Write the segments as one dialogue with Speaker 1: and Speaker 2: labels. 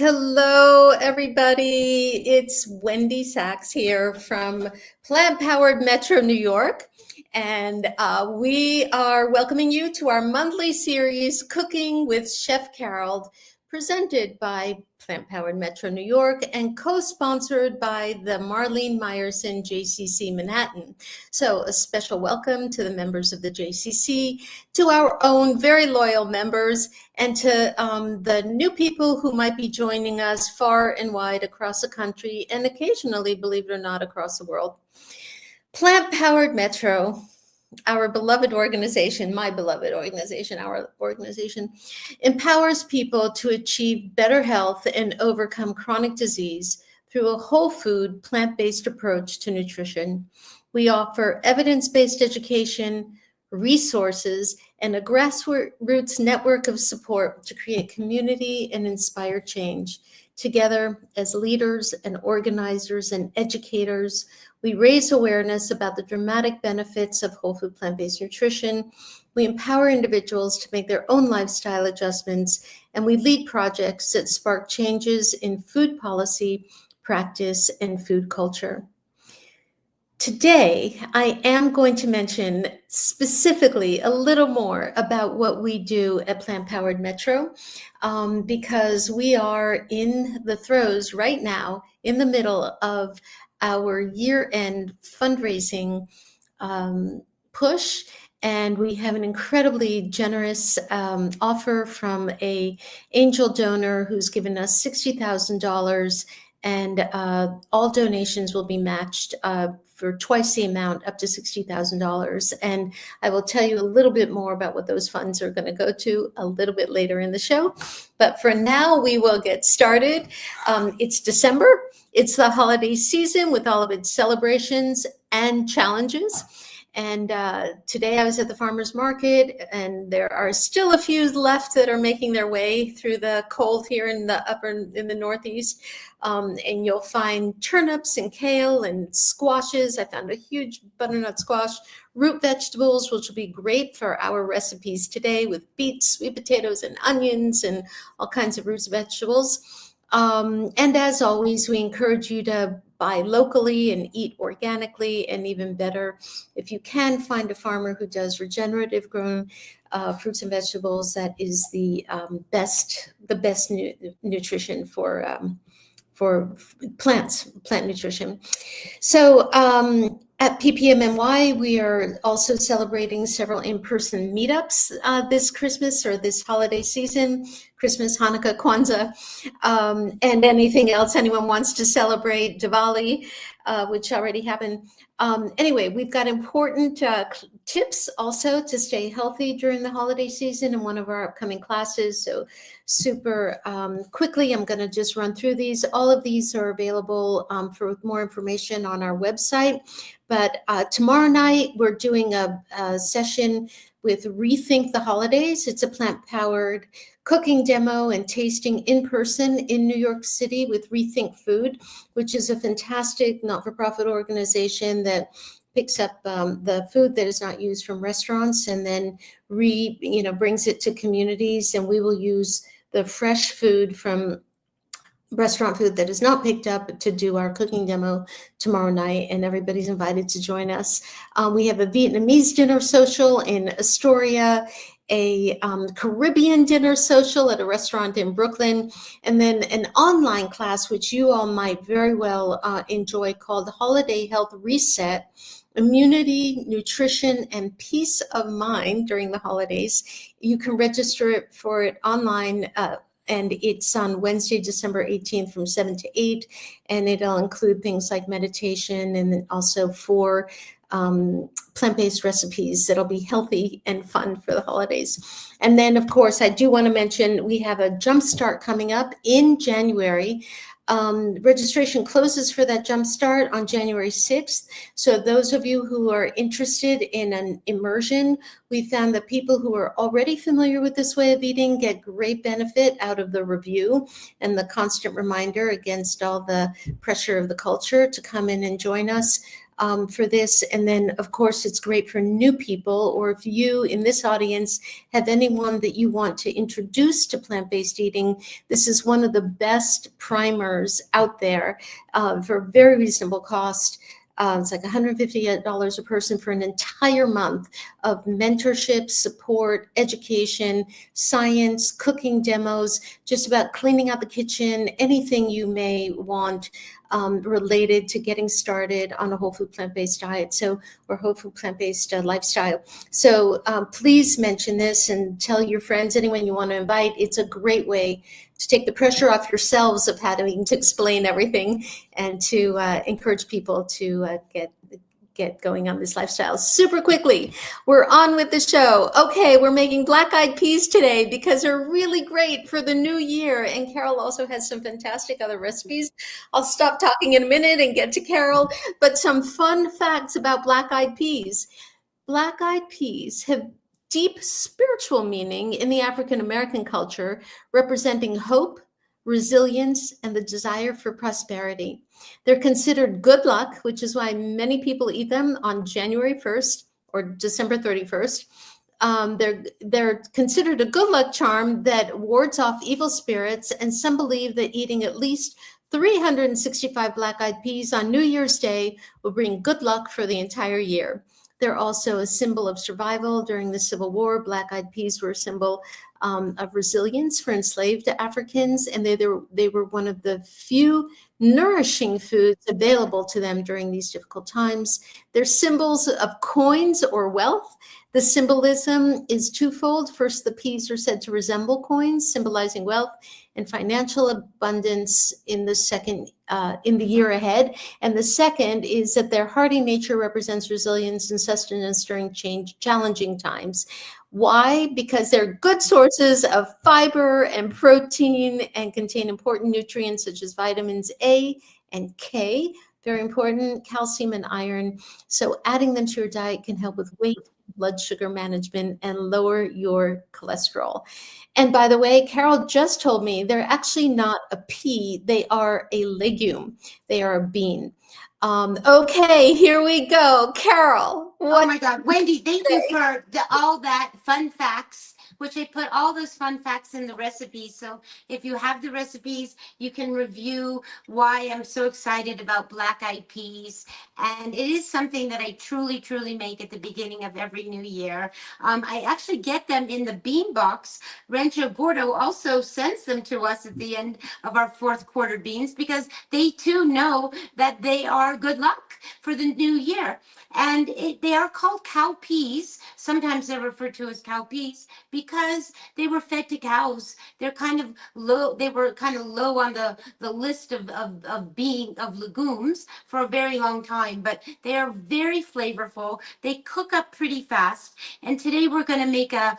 Speaker 1: Hello, everybody. It's Wendy Sachs here from Plant Powered Metro New York. And we are welcoming you to our monthly series, Cooking with Chef Carole, presented by Plant Powered Metro New York and co-sponsored by the Marlene Meyerson JCC Manhattan. So a special welcome to the members of the JCC, to our own very loyal members, and to the new people who might be joining us far and wide across the country and occasionally, believe it or not, across the world. Plant Powered Metro, our beloved organization, my beloved organization, our organization, empowers people to achieve better health and overcome chronic disease through a whole food, plant-based approach to nutrition. We offer evidence-based education, resources, and a grassroots network of support to create community and inspire change. Together, as leaders and organizers and educators, we raise awareness about the dramatic benefits of whole food plant-based nutrition. We empower individuals to make their own lifestyle adjustments, and we lead projects that spark changes in food policy, practice, and food culture. Today, I am going to mention specifically a little more about what we do at Plant Powered Metro, because we are in the throes right now, in the middle of our year-end fundraising push, and we have an incredibly generous offer from an angel donor who's given us $60,000, and all donations will be matched for twice the amount, up to $60,000. And I will tell you a little bit more about what those funds are going to go to a little bit later in the show. But for now, we will get started. It's December. It's the holiday season with all of its celebrations and challenges. And today I was at the farmer's market, and there are still a few left that are making their way through the cold here in the Northeast. And you'll find turnips and kale and squashes. I found a huge butternut squash, root vegetables, which will be great for our recipes today with beets, sweet potatoes, and onions, and all kinds of roots vegetables. And as always, we encourage you to buy locally and eat organically, and even better, if you can find a farmer who does regenerative grown fruits and vegetables, that is the best nutrition for plant nutrition. So at PPMNY, we are also celebrating several in-person meetups this Christmas or this holiday season, Christmas, Hanukkah, Kwanzaa, and anything else anyone wants to celebrate, Diwali, which already happened. Anyway, we've got important tips also to stay healthy during the holiday season in one of our upcoming classes. So super quickly, I'm going to just run through these. All of these are available for more information on our website. But tomorrow night, we're doing a session with Rethink the Holidays. It's a plant-powered cooking demo and tasting in person in New York City with Rethink Food, which is a fantastic not-for-profit organization that picks up the food that is not used from restaurants and then brings it to communities. And we will use the fresh food from restaurant food that is not picked up to do our cooking demo tomorrow night, and everybody's invited to join us. We have a Vietnamese dinner social in Astoria, a Caribbean dinner social at a restaurant in Brooklyn, and then an online class, which you all might very well enjoy, called Holiday Health Reset, Immunity, Nutrition, and Peace of Mind during the holidays. You can register for it online, and it's on Wednesday, December 18th from 7 to 8, and it'll include things like meditation and then also 4 plant-based recipes that'll be healthy and fun for the holidays. And then, of course, I do want to mention we have a Jumpstart coming up in January. Registration closes for that Jumpstart on January 6th. So those of you who are interested in an immersion, we found that people who are already familiar with this way of eating get great benefit out of the review and the constant reminder against all the pressure of the culture to come in and join us. for this. And then, of course, it's great for new people, or if you in this audience have anyone that you want to introduce to plant-based eating, this is one of the best primers out there for a very reasonable cost. It's like $150 a person for an entire month of mentorship, support, education, science, cooking demos, just about cleaning out the kitchen, anything you may want related to getting started on a whole food plant-based diet, or whole food plant-based lifestyle. So please mention this and tell your friends, anyone you want to invite. It's a great way to take the pressure off yourselves of having to explain everything, and to encourage people to get going on this lifestyle. Super quickly, we're on with the show. Okay, we're making black-eyed peas today because they're really great for the new year, and Carole also has some fantastic other recipes. I'll stop talking in a minute and get to Carole, but some fun facts about black-eyed peas. Black-eyed peas have deep spiritual meaning in the African American culture, representing hope, resilience, and the desire for prosperity. They're considered good luck, which is why many people eat them on January 1st or December 31st. They're considered a good luck charm that wards off evil spirits, and some believe that eating at least 365 black-eyed peas on New Year's Day will bring good luck for the entire year. They're also a symbol of survival. During the Civil War, black-eyed peas were a symbol of resilience for enslaved Africans, and they were one of the few nourishing foods available to them during these difficult times. They're symbols of coins or wealth. The symbolism is twofold. First, the peas are said to resemble coins, symbolizing wealth and financial abundance in the year ahead. And the second is that their hardy nature represents resilience and sustenance during challenging times. Why? Because they're good sources of fiber and protein and contain important nutrients such as vitamins A and K, very important, calcium and iron. So adding them to your diet can help with weight, blood sugar management, and lower your cholesterol. And by the way, Carole just told me they're actually not a pea, they are a legume. They are a bean. Okay, here we go. Carole,
Speaker 2: oh my God, Wendy, thank you for all that fun facts, which I put all those fun facts in the recipes. So if you have the recipes, you can review why I'm so excited about black-eyed peas. And it is something that I truly, truly make at the beginning of every new year. I actually get them in the bean box. Rancho Gordo also sends them to us at the end of our fourth quarter beans, because they too know that they are good luck for the new year. And they are called cow peas. Sometimes they're referred to as cow peas because they were fed to cows. They're kind of low. They were kind of low on the list of legumes for a very long time, but they are very flavorful. They cook up pretty fast. And today we're going to make an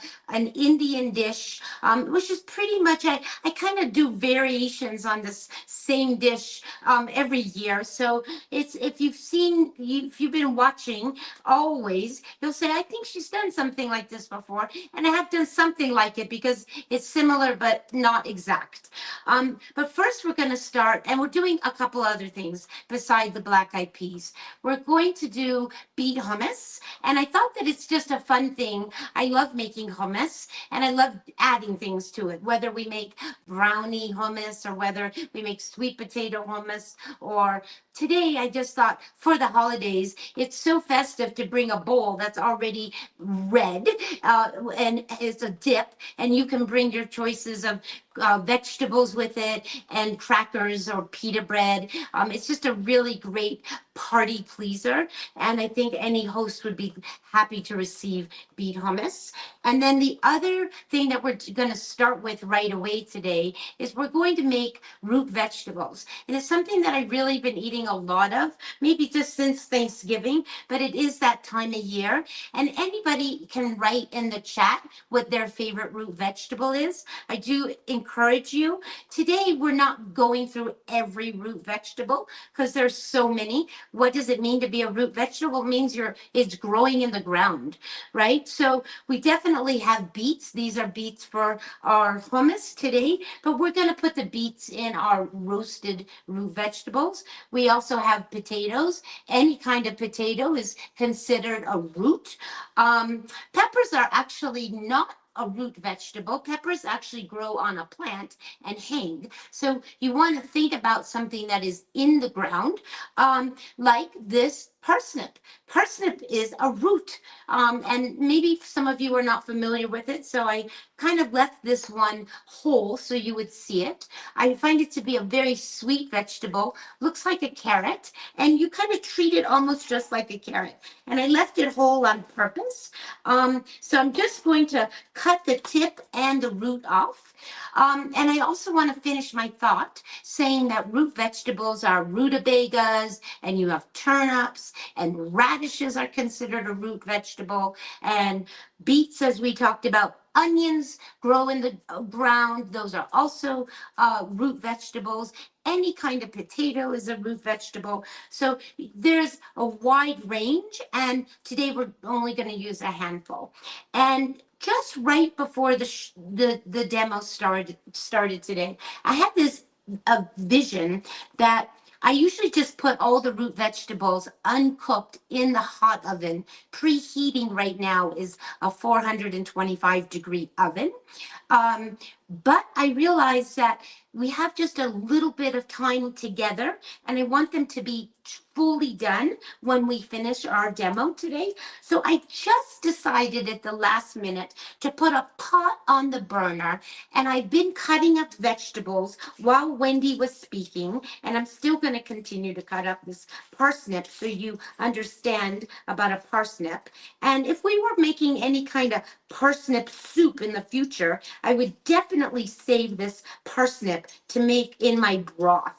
Speaker 2: Indian dish, which is pretty much, I kind of do variations on this same dish every year. So it's, if you've been watching always, you'll say, I think she's done something like this before. And I have done something like it because it's similar, but not exact. But first we're going to start, and we're doing a couple other things beside the black-eyed peas. We're going to do beet hummus. And I thought that it's just a fun thing. I love making hummus, and I love adding things to it, whether we make brownie hummus or whether we make sweet potato hummus. Or today I just thought, for the holidays, it's so festive to bring a bowl that's already red, and it's a dip, and you can bring your choices of vegetables with it, and crackers or pita bread. It's just a really great party pleaser, and I think any host would be happy to receive beet hummus. And then the other thing that we're going to start with right away today is we're going to make root vegetables. And it's something that I've really been eating a lot of, maybe just since Thanksgiving, but it is that time of year. And anybody can write in the chat what their favorite root vegetable is. I do encourage you. Today, we're not going through every root vegetable because there's so many. What does it mean to be a root vegetable? It means it's growing in the ground, right? So we definitely have beets. These are beets for our hummus today, but we're going to put the beets in our roasted root vegetables. We also have potatoes. Any kind of potato is considered a root. Peppers are actually not a root vegetable. Peppers actually grow on a plant and hang. So you want to think about something that is in the ground, like this parsnip. Parsnip is a root, and maybe some of you are not familiar with it, so I kind of left this one whole so you would see it. I find it to be a very sweet vegetable, looks like a carrot, and you kind of treat it almost just like a carrot. And I left it whole on purpose. So I'm just going to cut the tip and the root off. And I also want to finish my thought saying that root vegetables are rutabagas, and you have turnips, and radishes are considered a root vegetable, and beets, as we talked about, onions grow in the ground. Those are also root vegetables. Any kind of potato is a root vegetable. So there's a wide range, and today we're only going to use a handful. And just right before the demo started today, I had this a vision that I usually just put all the root vegetables uncooked in the hot oven. Preheating right now is a 425-degree oven. But I realized that we have just a little bit of time together, and I want them to be fully done when we finish our demo today. So I just decided at the last minute to put a pot on the burner, and I've been cutting up vegetables while Wendy was speaking, and I'm still going to continue to cut up this parsnip so you understand about a parsnip. And if we were making any kind of parsnip soup in the future, I would definitely save this parsnip to make in my broth,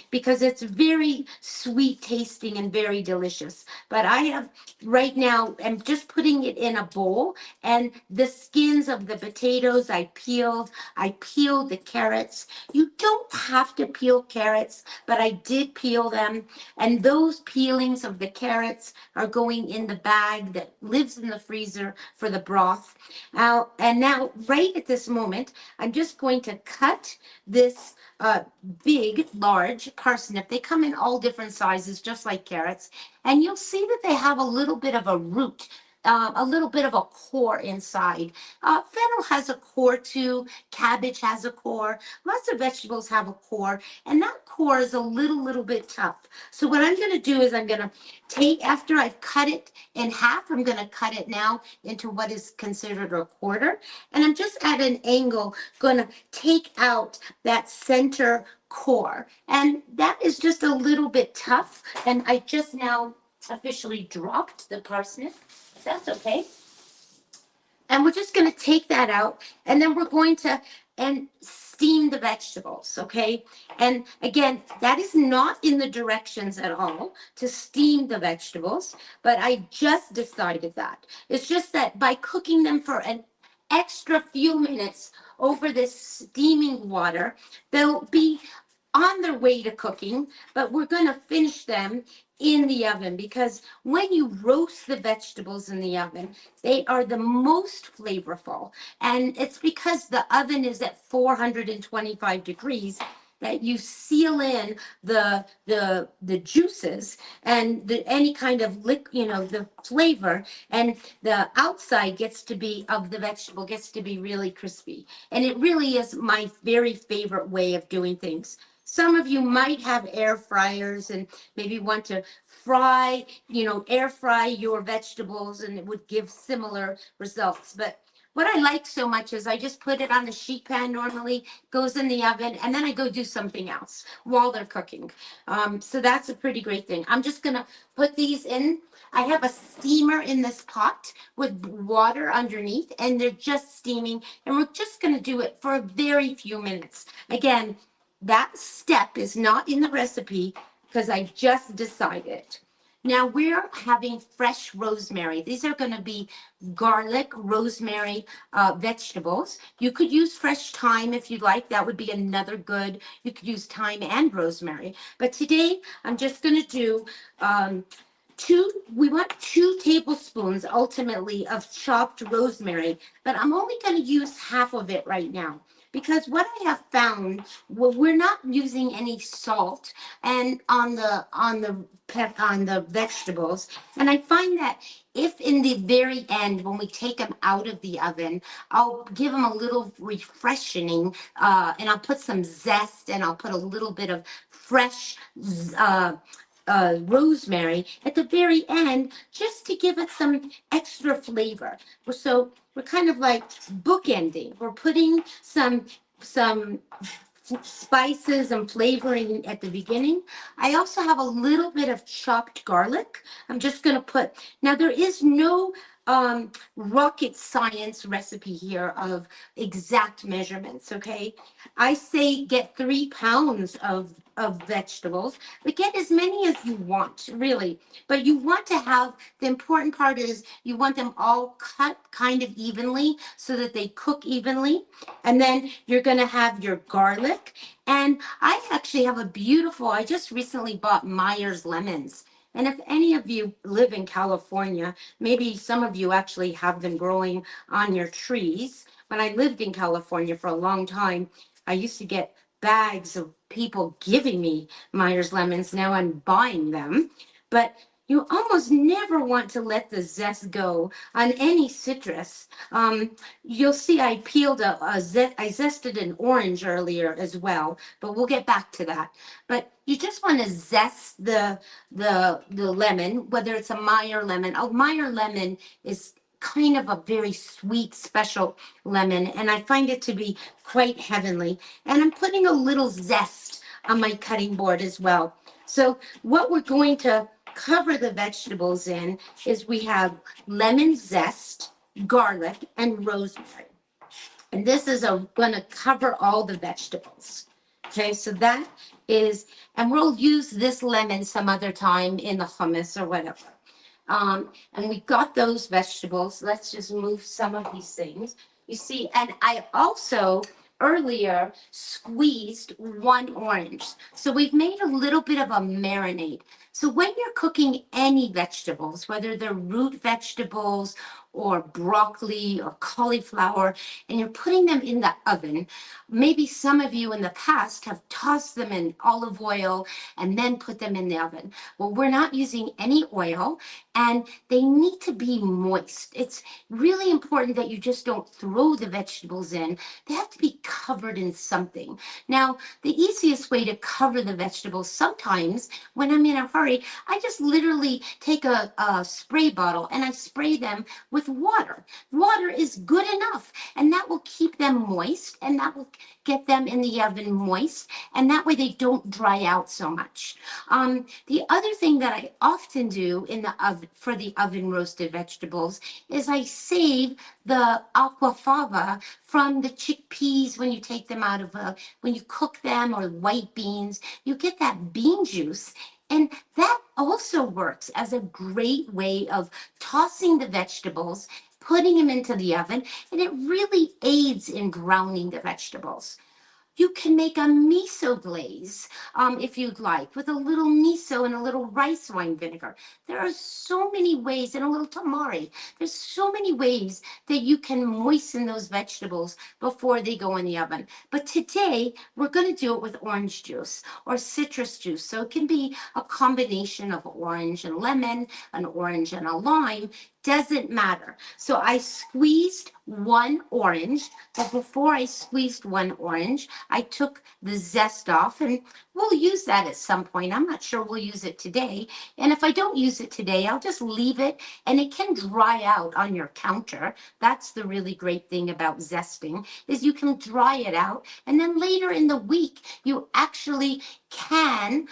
Speaker 2: because it's very sweet tasting and very delicious. But I have right now, I'm just putting it in a bowl, and the skins of the potatoes I peeled the carrots. You don't have to peel carrots, but I did peel them, and those peelings of the carrots are going in the bag that lives in the freezer for the broth. And now right at this moment, I'm just going to cut this big, large parsnip. They come in all different sizes, just like carrots. And you'll see that they have a little bit of a root, a little bit of a core inside. Fennel has a core too. Cabbage has a core. Lots of vegetables have a core. And that core is a little bit tough. So what I'm going to do is I'm going to take, after I've cut it in half, I'm going to cut it now into what is considered a quarter. And I'm just at an angle going to take out that center core. And that is just a little bit tough. And I just now officially dropped the parsnip. That's okay. And we're just going to take that out, and then we're going to steam the vegetables, okay? And again, that is not in the directions at all to steam the vegetables, but I just decided that. It's just that by cooking them for an extra few minutes over this steaming water, they'll be on their way to cooking, but we're going to finish them in the oven, because when you roast the vegetables in the oven, they are the most flavorful. And it's because the oven is at 425 degrees that you seal in the juices and any kind of the flavor, and the outside gets to be of the vegetable gets to be really crispy. And it really is my very favorite way of doing things. Some of you might have air fryers and maybe want to fry, air fry your vegetables, and it would give similar results. But what I like so much is I just put it on the sheet pan normally, goes in the oven, and then I go do something else while they're cooking. So that's a pretty great thing. I'm just going to put these in. I have a steamer in this pot with water underneath, and they're just steaming. And we're just going to do it for a very few minutes. Again, that step is not in the recipe because I just decided. Now we're having fresh rosemary. These are going to be garlic, rosemary vegetables. You could use fresh thyme if you'd like. That would be another good. You could use thyme and rosemary. But today I'm just going to do we want 2 tablespoons ultimately of chopped rosemary, but I'm only going to use half of it right now because what I have found, well, we're not using any salt and on the vegetables, and I find that if in the very end when we take them out of the oven, I'll give them a little refreshing, and I'll put some zest, and I'll put a little bit of fresh rosemary at the very end, just to give it some extra flavor. So we're kind of like bookending. We're putting some spices and flavoring at the beginning. I also have a little bit of chopped garlic. I'm just going to put, now there is no rocket science recipe here of exact measurements, okay? I say get 3 pounds of vegetables, but get as many as you want, really. But you want to have, the important part is you want them all cut kind of evenly so that they cook evenly. And then you're going to have your garlic. And I actually have a beautiful, I just recently bought Myers lemons. And if any of you live in California, maybe some of you actually have them growing on your trees. When I lived in California for a long time, I used to get bags of people giving me Myers lemons. Now I'm buying them. But you almost never want to let the zest go on any citrus. You'll see I peeled I zested an orange earlier as well, but we'll get back to that. But you just want to zest the lemon, whether it's a Meyer lemon. A Meyer lemon is kind of a very sweet, special lemon, and I find it to be quite heavenly. And I'm putting a little zest on my cutting board as well. So what we're going to cover the vegetables in is we have lemon zest, garlic, and rosemary. And this is going to cover all the vegetables. Okay, so that is, and we'll use this lemon some other time in the hummus or whatever. And we got those vegetables. Let's just move some of these things. You see, and I also earlier squeezed 1 orange. So we've made a little bit of a marinade. So when you're cooking any vegetables, whether they're root vegetables or broccoli or cauliflower, and you're putting them in the oven, maybe some of you in the past have tossed them in olive oil and then put them in the oven. Well, we're not using any oil, and they need to be moist. It's really important that you just don't throw the vegetables in. They have to be covered in something. Now, the easiest way to cover the vegetables, sometimes when I'm in a hurry, I just literally take a spray bottle and I spray them with water. Water is good enough, and that will keep them moist, and that will get them in the oven moist, and that way they don't dry out so much. The other thing that I often do in the oven for the oven roasted vegetables is I save the aquafaba from the chickpeas when you take them out of when you cook them, or white beans. You get that bean juice, and that also works as a great way of tossing the vegetables, putting them into the oven, and it really aids in browning the vegetables. You can make a miso glaze if you'd like, with a little miso and a little rice wine vinegar. There are so many ways, and a little tamari. There's so many ways that you can moisten those vegetables before they go in the oven. But today, we're going to do it with orange juice or citrus juice. So it can be a combination of orange and lemon, an orange and a lime. Doesn't matter. So I squeezed 1 orange, but before I squeezed 1 orange, I took the zest off, and we'll use that at some point. I'm not sure we'll use it today. And if I don't use it today, I'll just leave it, and it can dry out on your counter. That's the really great thing about zesting, is you can dry it out, and then later in the week, you actually can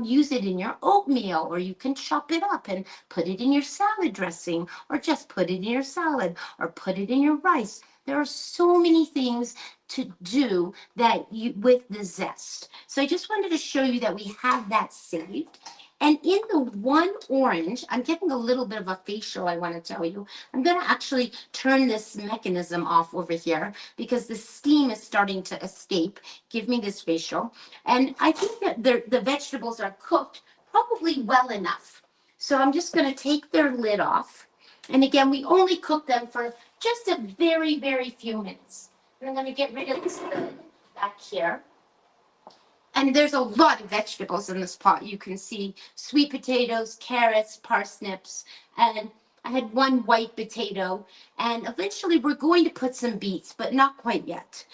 Speaker 2: use it in your oatmeal, or you can chop it up and put it in your salad dressing, or just put it in your salad, or put it in your rice. There are so many things to do that you with the zest. So I just wanted to show you that we have that saved. And in the 1 orange, I'm getting a little bit of a facial, I want to tell you. I'm going to actually turn this mechanism off over here because the steam is starting to escape. Give me this facial. And I think that the vegetables are cooked probably well enough. So I'm just going to take their lid off. And again, we only cook them for just a very, very few minutes. And I'm going to get rid of this lid back here. And there's a lot of vegetables in this pot. You can see sweet potatoes, carrots, parsnips, and I had one white potato. And eventually we're going to put some beets, but not quite yet.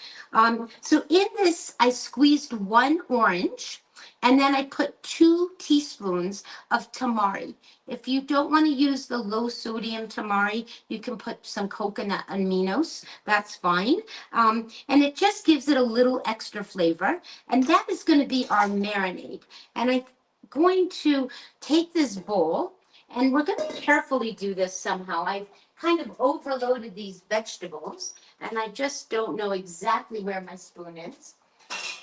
Speaker 2: So in this, I squeezed one orange, and then I put 2 teaspoons of tamari. If you don't want to use the low sodium tamari, you can put some coconut aminos. That's fine. And it just gives it a little extra flavor. And that is going to be our marinade. And I'm going to take this bowl, and we're going to carefully do this somehow. I've kind of overloaded these vegetables, and I just don't know exactly where my spoon is.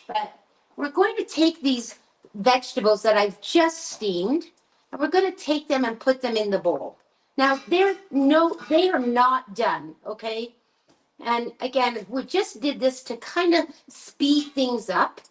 Speaker 2: But we're going to take these vegetables that I've just steamed, and we're going to take them and put them in the bowl. Now, they are not done, okay? And again, we just did this to kind of speed things up.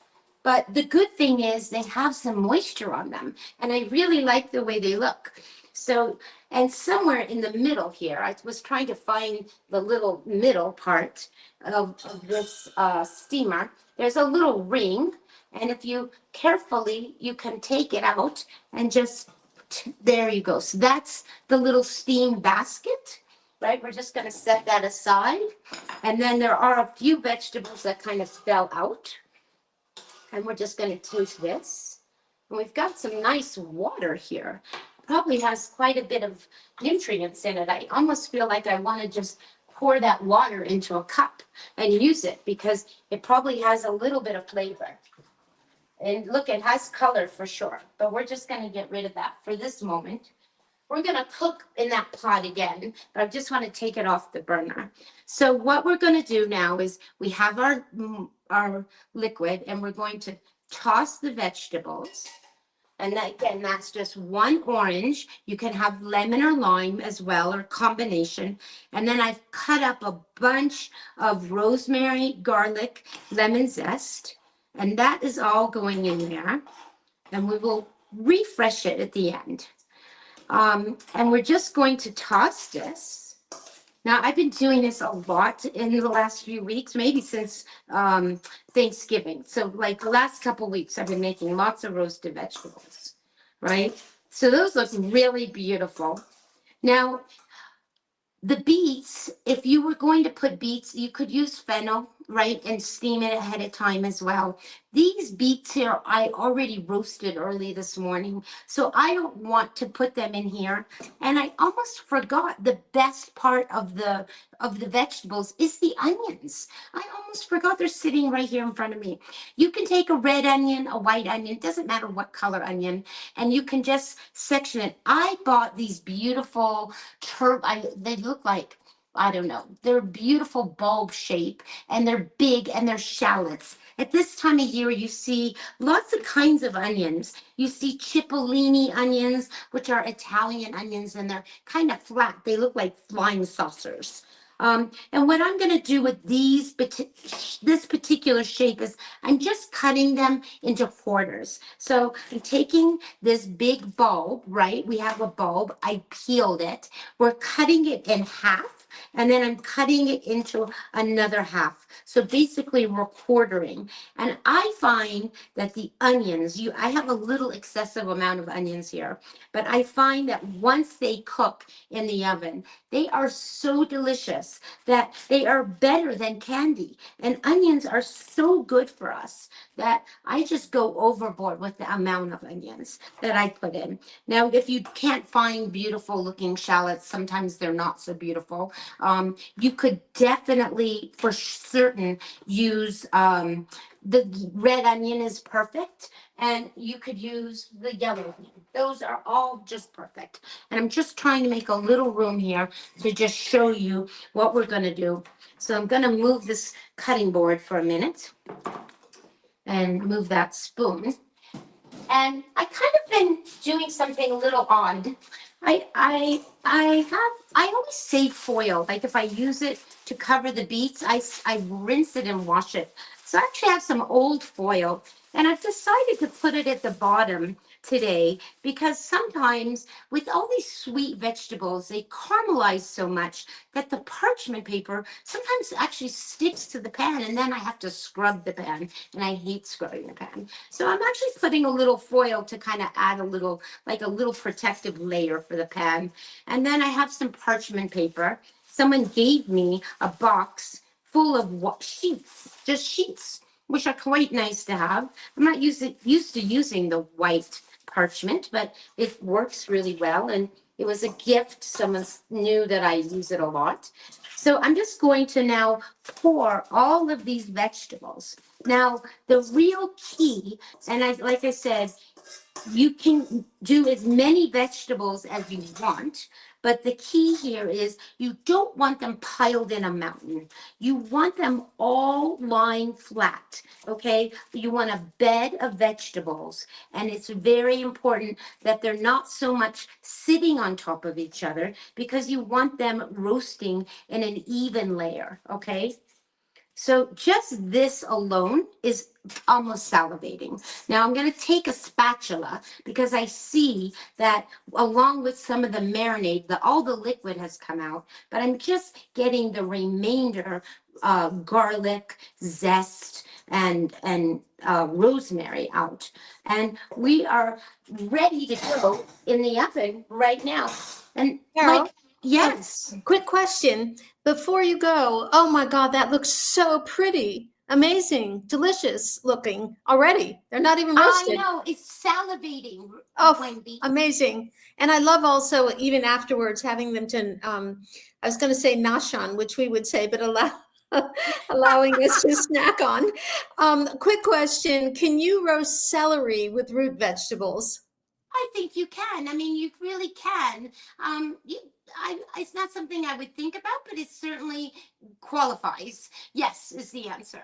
Speaker 2: But the good thing is they have some moisture on them, and I really like the way they look. So, and somewhere in the middle here, I was trying to find the little middle part of this steamer. There's a little ring, and if you carefully, you can take it out and just, there you go. So that's the little steam basket, right? We're just going to set that aside. And then there are a few vegetables that kind of fell out. And we're just going to take this. And we've got some nice water here. Probably has quite a bit of nutrients in it. I almost feel like I want to just pour that water into a cup and use it because it probably has a little bit of flavor. And look, it has color for sure. But we're just going to get rid of that for this moment. We're going to cook in that pot again, but I just want to take it off the burner. So what we're going to do now is we have our liquid, and we're going to toss the vegetables. And that, again, that's just one orange. You can have lemon or lime as well, or combination. And then I've cut up a bunch of rosemary, garlic, lemon zest. And that is all going in there. And we will refresh it at the end. And we're just going to toss this. Now, I've been doing this a lot in the last few weeks, maybe since Thanksgiving. So like the last couple weeks, I've been making lots of roasted vegetables, right? So those look really beautiful. Now, the beets, if you were going to put beets, you could use fennel, right? And steam it ahead of time as well. These beets here, I already roasted early this morning, so I don't want to put them in here. And I almost forgot the best part of the vegetables is the onions. I almost forgot they're sitting right here in front of me. You can take a red onion, a white onion, doesn't matter what color onion, and you can just section it. I bought these beautiful they look like, I don't know, they're beautiful bulb shape, and they're big, and they're shallots. At this time of year, you see lots of kinds of onions. You see cipollini onions, which are Italian onions, and they're kind of flat. They look like flying saucers. And what I'm going to do with this particular shape is I'm just cutting them into quarters. So I'm taking this big bulb, right? We have a bulb. I peeled it. We're cutting it in half, and then I'm cutting it into another half. So basically we're quartering. And I find that the onions, I have a little excessive amount of onions here, but I find that once they cook in the oven, they are so delicious that they are better than candy. And onions are so good for us that I just go overboard with the amount of onions that I put in. Now, if you can't find beautiful looking shallots, sometimes they're not so beautiful. You could definitely, for certain, use the red onion is perfect, and you could use the yellow onion. Those are all just perfect. And I'm just trying to make a little room here to just show you what we're going to do. So I'm going to move this cutting board for a minute and move that spoon. And I kind of been doing something a little odd. I always save foil. Like if I use it to cover the beets, I rinse it and wash it. So I actually have some old foil, and I've decided to put it at the bottom today because sometimes with all these sweet vegetables, they caramelize so much that the parchment paper sometimes actually sticks to the pan, and then I have to scrub the pan, and I hate scrubbing the pan. So I'm actually putting a little foil to kind of add a little, like a little protective layer for the pan. And then I have some parchment paper. Someone gave me a box full of sheets, just sheets, which are quite nice to have. I'm not used to using the white parchment, but it works really well. And it was a gift. Someone knew that I use it a lot. So I'm just going to now pour all of these vegetables. Now, the real key, and like I said, you can do as many vegetables as you want, but the key here is you don't want them piled in a mountain. You want them all lying flat, okay? You want a bed of vegetables, and it's very important that they're not so much sitting on top of each other because you want them roasting in an even layer, okay? So just this alone is almost salivating. Now I'm going to take a spatula because I see that along with some of the marinade, all the liquid has come out, but I'm just getting the remainder, garlic, zest, and rosemary out. And we are ready to go in the oven right now. And
Speaker 1: Carol,
Speaker 2: yes.
Speaker 1: quick question before you go. Oh my God, that looks so pretty. Amazing, delicious looking already. They're not even
Speaker 2: I
Speaker 1: roasted.
Speaker 2: know, it's salivating,
Speaker 1: Oh,
Speaker 2: Wendy.
Speaker 1: amazing. And I love also even afterwards having them to, I was going to say nash on, which we would say, but allowing us to snack on. Quick question. Can you roast celery with root vegetables?
Speaker 2: I think you can. I mean, you really can. It's not something I would think about, but it certainly qualifies. Yes, is the answer.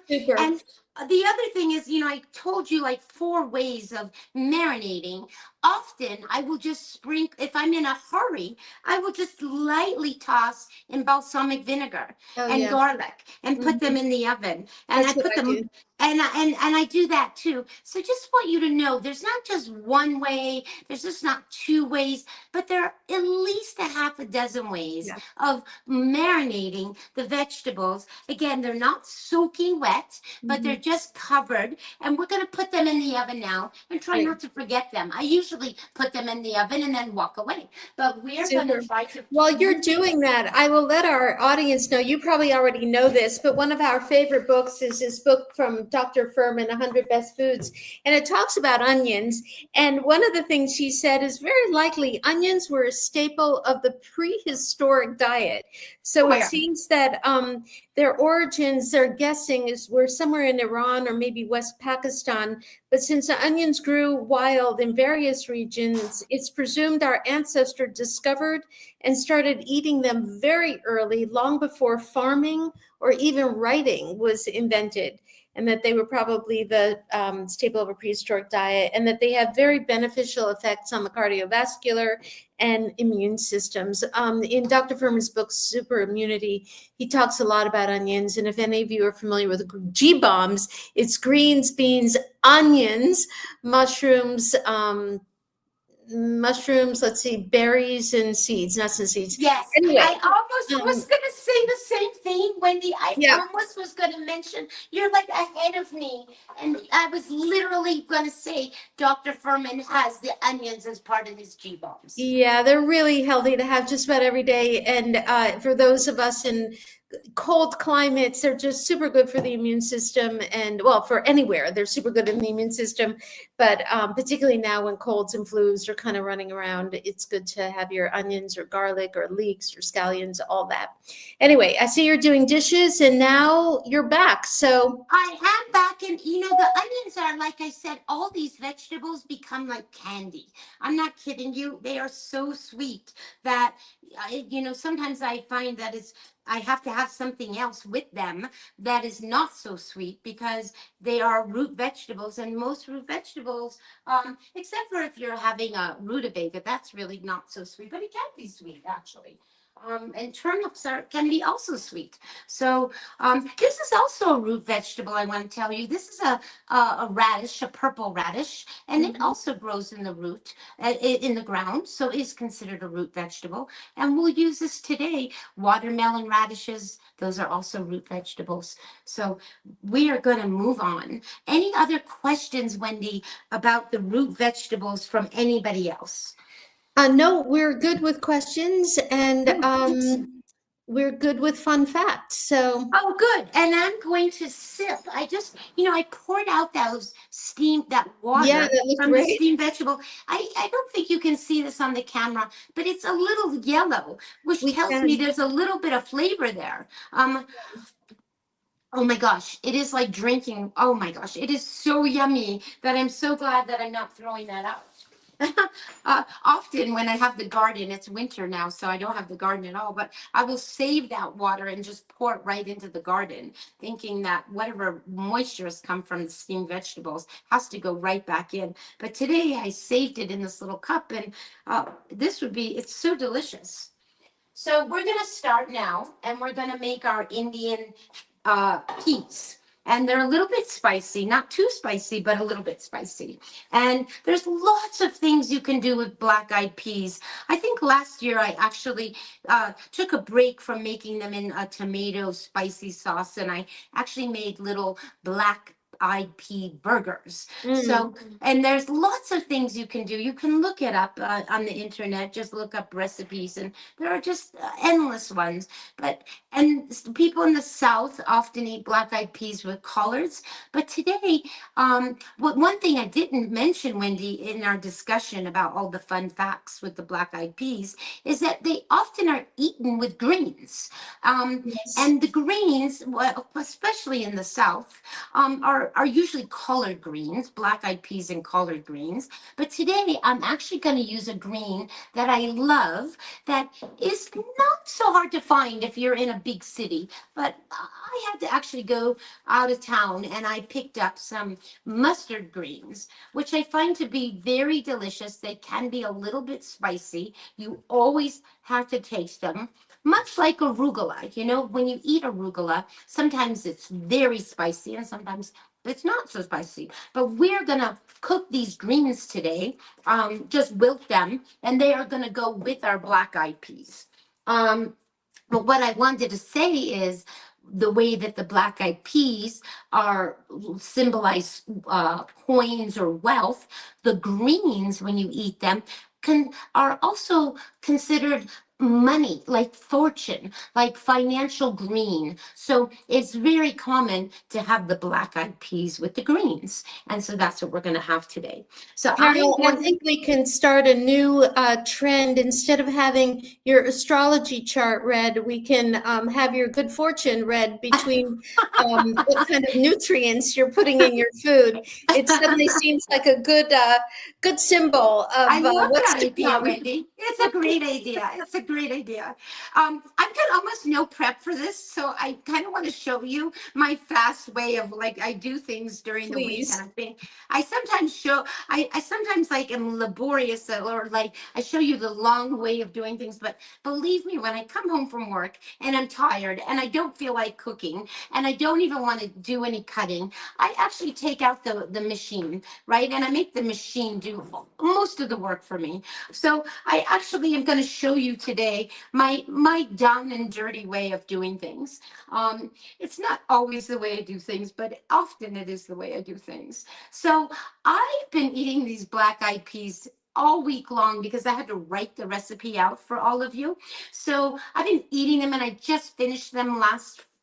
Speaker 1: Super.
Speaker 2: And the other thing is, I told you like 4 ways of marinating. Often I will just sprinkle, if I'm in a hurry, I will just lightly toss in balsamic vinegar
Speaker 1: Oh
Speaker 2: and
Speaker 1: yeah.
Speaker 2: garlic and put them
Speaker 1: Mhm.
Speaker 2: in the oven. And I
Speaker 1: That's what
Speaker 2: put
Speaker 1: I
Speaker 2: them,
Speaker 1: do.
Speaker 2: and I do that too. So just want you to know there's not just one way, there's just not 2 ways, but there are at least a half a dozen ways
Speaker 1: Yeah,
Speaker 2: of marinating the vegetables. Again, they're not soaking wet, but they're
Speaker 1: mhm.
Speaker 2: just covered. And we're going to put them in the oven now and try
Speaker 1: Great.
Speaker 2: not to forget them. I usually put them in the oven and then walk away. But we're going to
Speaker 1: Super.
Speaker 2: try to
Speaker 1: While you're
Speaker 2: use it.
Speaker 1: doing that, I will let our audience know, you probably already know this, but one of our favorite books is this book from Dr. Furman, 100 Best Foods, and it talks about onions. And one of the things she said is very likely onions were a staple of the prehistoric diet. So it
Speaker 2: Where?
Speaker 1: seems that their origins, they're guessing, were somewhere in Iran or maybe West Pakistan. But since the onions grew wild in various regions, it's presumed our ancestor discovered and started eating them very early, long before farming or even writing was invented, and that they were probably the staple of a prehistoric diet, and that they have very beneficial effects on the cardiovascular and immune systems. In Dr. Furman's book, Super Immunity, he talks a lot about onions. And if any of you are familiar with G-bombs, it's greens, beans, onions, mushrooms, let's see, berries and seeds, nuts and seeds.
Speaker 2: Yes, I
Speaker 1: Anyway,
Speaker 2: almost was going to say the same thing, Wendy. I
Speaker 1: yeah,
Speaker 2: almost was going to mention you're like ahead of me. And I was literally going to say Dr. Furman has the onions as part of his G bombs.
Speaker 1: yeah, they're really healthy to have just about every day. And for those of us in cold climates, they're just super good for the immune system. And well, for anywhere, they're super good in the immune system. But particularly now when colds and flus are kind of running around, it's good to have your onions or garlic or leeks or scallions, all that. Anyway, I see you're doing dishes and now you're back. So
Speaker 2: I have back, and the onions are, like I said, all these vegetables become like candy. I'm not kidding you. They are so sweet that, sometimes I find that I have to have something else with them that is not so sweet because they are root vegetables, and most root vegetables, except for if you're having a rutabaga, that's really not so sweet, but it can be sweet actually. And turnips can be also sweet. So this is also a root vegetable. I want to tell you, this is a radish, a purple radish, and it
Speaker 1: Mhm.
Speaker 2: also grows in the root, in the ground, so is considered a root vegetable. And we'll use this today. Watermelon radishes, those are also root vegetables. So we are going to move on. Any other questions, Wendy, about the root vegetables from anybody else?
Speaker 1: No, we're good with questions, and
Speaker 2: Oh, excellent.
Speaker 1: we're good with fun facts. So,
Speaker 2: Oh, good. And I'm going to sip. I just, I poured out those that
Speaker 1: yeah,
Speaker 2: water
Speaker 1: that looked
Speaker 2: from the
Speaker 1: great.
Speaker 2: steamed vegetable. I don't think you can see this on the camera, but it's a little yellow, which
Speaker 1: We
Speaker 2: tells me
Speaker 1: can.
Speaker 2: there's a little bit of flavor there. Oh my gosh, it is like drinking. Oh my gosh, it is so yummy that I'm so glad that I'm not throwing that out. Often when I have the garden, it's winter now, so I don't have the garden at all, but I will save that water and just pour it right into the garden, thinking that whatever moisture has come from the steamed vegetables has to go right back in. But today I saved it in this little cup, and it's so delicious. So we're going to start now, and we're going to make our Indian peas. And they're a little bit spicy, not too spicy, but a little bit spicy. And there's lots of things you can do with black eyed peas. I think last year I actually took a break from making them in a tomato spicy sauce, and I actually made little black eyed pea burgers.
Speaker 1: Mm.
Speaker 2: So, and there's lots of things you can do. You can look it up on the internet, just look up recipes, and there are just endless ones. But and people in the South often eat black eyed peas with collards. But today, one thing I didn't mention, Wendy, in our discussion about all the fun facts with the black eyed peas, is that they often are eaten with greens.
Speaker 1: Yes.
Speaker 2: And the greens, well, especially in the South, are usually collard greens, black eyed peas and collard greens. But today, I'm actually going to use a green that I love that is not so hard to find if you're in a big city. But I had to actually go out of town and I picked up some mustard greens, which I find to be very delicious. They can be a little bit spicy. You always have to taste them. Much like arugula, when you eat arugula, sometimes it's very spicy and sometimes it's not so spicy. But we're gonna cook these greens today, just wilt them, and they are gonna go with our black eyed peas. Um, but what I wanted to say is the way that the black eyed peas are symbolize coins or wealth, the greens, when you eat them, are also considered money, like fortune, like financial green. So it's very common to have the black eyed peas with the greens. And so that's what we're going to have today. So I am
Speaker 1: Carol, I
Speaker 2: going.
Speaker 1: think we can start a new trend. Instead of having your astrology chart read, we can have your good fortune read between what kind of nutrients you're putting in your food. It suddenly seems like a good symbol
Speaker 2: I
Speaker 1: of
Speaker 2: love
Speaker 1: what's
Speaker 2: that
Speaker 1: to
Speaker 2: idea,
Speaker 1: come.
Speaker 2: Wendy. It's a great idea. It's a great idea. I've got almost no prep for this, so I kind of want to show you my fast way of like I do things during the week, and
Speaker 1: Please,
Speaker 2: I think I sometimes show I sometimes like am laborious or like I show you the long way of doing things, but believe me, when I come home from work and I'm tired and I don't feel like cooking and I don't even want to do any cutting, I actually take out the machine, right? And I make the machine do most of the work for me. So I actually am going to show you today my down and dirty way of doing things. It's not always the way I do things, but often it is the way I do things. So I've been eating these black eyed peas all week long because I had to write the recipe out for all of you. So I've been eating them and I just finished them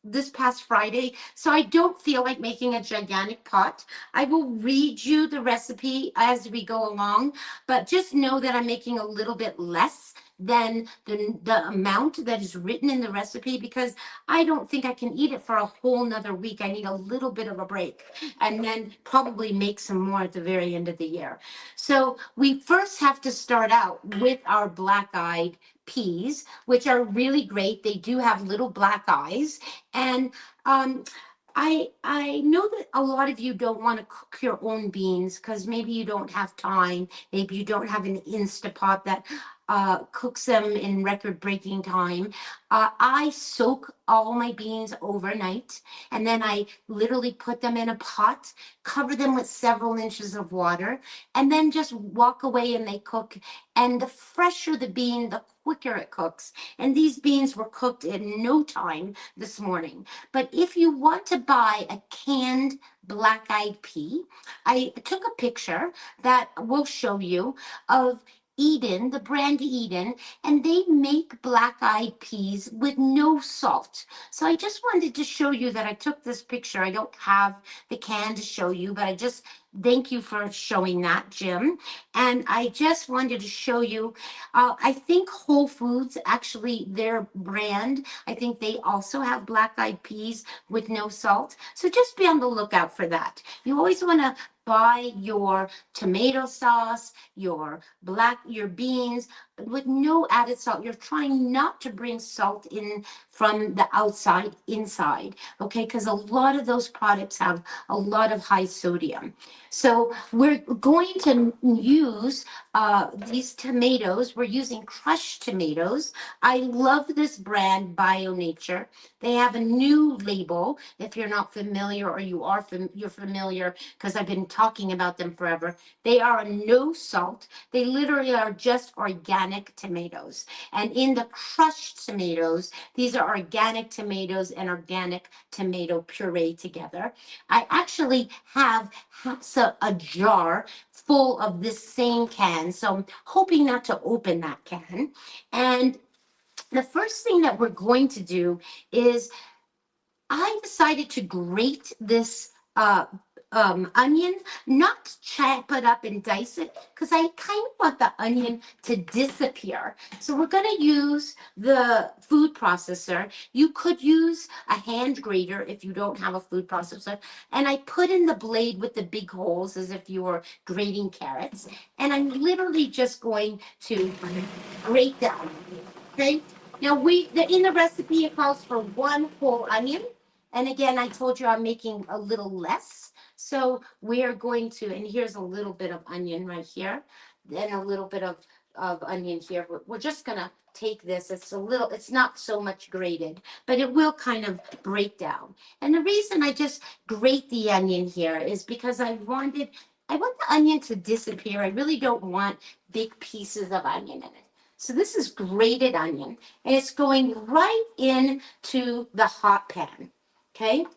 Speaker 2: this past Friday. So I don't feel like making a gigantic pot. I will read you the recipe as we go along, but just know that I'm making a little bit less than the amount that is written in the recipe because I don't think I can eat it for a whole nother week. I need a little bit of a break and then probably make some more at the very end of the year. So we first have to start out with our black-eyed peas, which are really great. They do have little black eyes. And I know that a lot of you don't want to cook your own beans because maybe you don't have time, maybe you don't have an Instapot that cooks them in record-breaking time. I soak all my beans overnight, and then I literally put them in a pot, cover them with several inches of water, and then just walk away and they cook. And the fresher the bean, the quicker it cooks. And these beans were cooked in no time this morning. But if you want to buy a canned black-eyed pea, I took a picture that will show you of Eden, the brand Eden, and they make black-eyed peas with no salt. So I just wanted to show you that I took this picture. I don't have the can to show you, but I just thank you for showing that, Jim. And I just wanted to show you, I think Whole Foods, actually their brand, I think they also have black-eyed peas with no salt. So just be on the lookout for that. You always want to buy your tomato sauce, your beans with no added salt. You're trying not to bring salt in from the outside inside, okay? Because a lot of those products have a lot of high sodium. So we're going to use these tomatoes. We're using crushed tomatoes. I love this brand, Bio Nature. They have a new label. If you're not familiar, or you're familiar, because I've been talking about them forever. They are no salt. They literally are just organic tomatoes. And in the crushed tomatoes, these are organic tomatoes and organic tomato puree together. I actually have a jar full of this same can, so I'm hoping not to open that can. And the first thing that we're going to do is I decided to grate this onion, not chop it up and dice it, because I kind of want the onion to disappear. So we're going to use the food processor. You could use a hand grater if you don't have a food processor. And I put in the blade with the big holes as if you were grating carrots. And I'm literally just going to grate the onion. Okay? Now in the recipe it calls for 1 whole onion. And again, I told you I'm making a little less. So we are going to, and here's a little bit of onion right here, and a little bit of onion here. We're just gonna take this. It's not so much grated, but it will kind of break down. And the reason I just grate the onion here is because I want the onion to disappear. I really don't want big pieces of onion in it. So this is grated onion, and it's going right into the hot pan. Okay,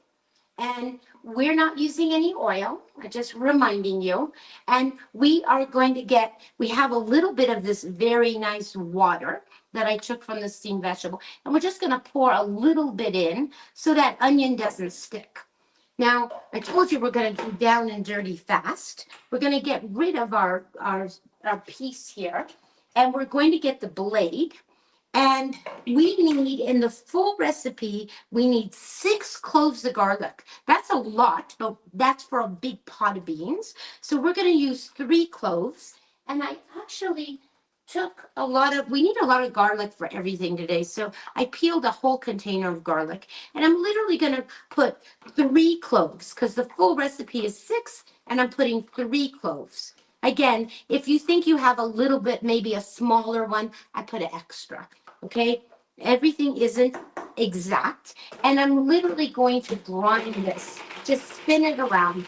Speaker 2: and we're not using any oil. I'm just reminding you. And we have a little bit of this very nice water that I took from the steamed vegetable. And we're just going to pour a little bit in so that onion doesn't stick. Now, I told you we're going to do down and dirty fast. We're going to get rid of our piece here. And we're going to get the blade. And we need, in the full recipe, we need 6 cloves of garlic. That's a lot, but that's for a big pot of beans. So we're going to use 3 cloves. And I actually we need a lot of garlic for everything today. So I peeled a whole container of garlic. And I'm literally going to put 3 cloves because the full recipe is 6, and I'm putting 3 cloves. Again, if you think you have a little bit, maybe a smaller one, I put an extra, okay? Everything isn't exact. And I'm literally going to grind this, just spin it around.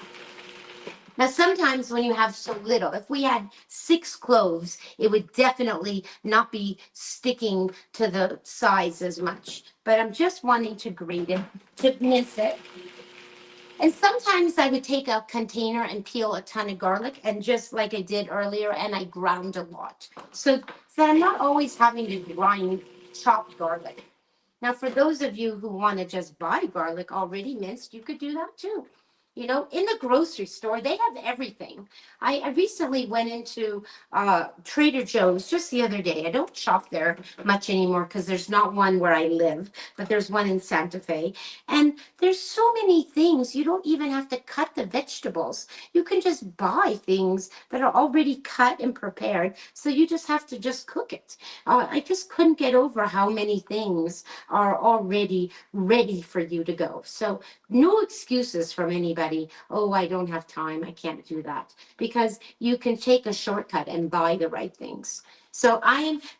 Speaker 2: Now, sometimes when you have so little, if we had 6 cloves, it would definitely not be sticking to the sides as much. But I'm just wanting to grate it, to mince it. And sometimes I would take a container and peel a ton of garlic, and just like I did earlier, and I ground a lot. So that I'm not always having to grind chopped garlic. Now, for those of you who want to just buy garlic already minced, you could do that too. You know, in the grocery store, they have everything. I recently went into Trader Joe's just the other day. I don't shop there much anymore because there's not one where I live, but there's one in Santa Fe. And there's so many things. You don't even have to cut the vegetables. You can just buy things that are already cut and prepared. So you just have to just cook it. I just couldn't get over how many things are already ready for you to go. So no excuses from anybody. Oh, I don't have time. I can't do that. Because you can take a shortcut and buy the right things. So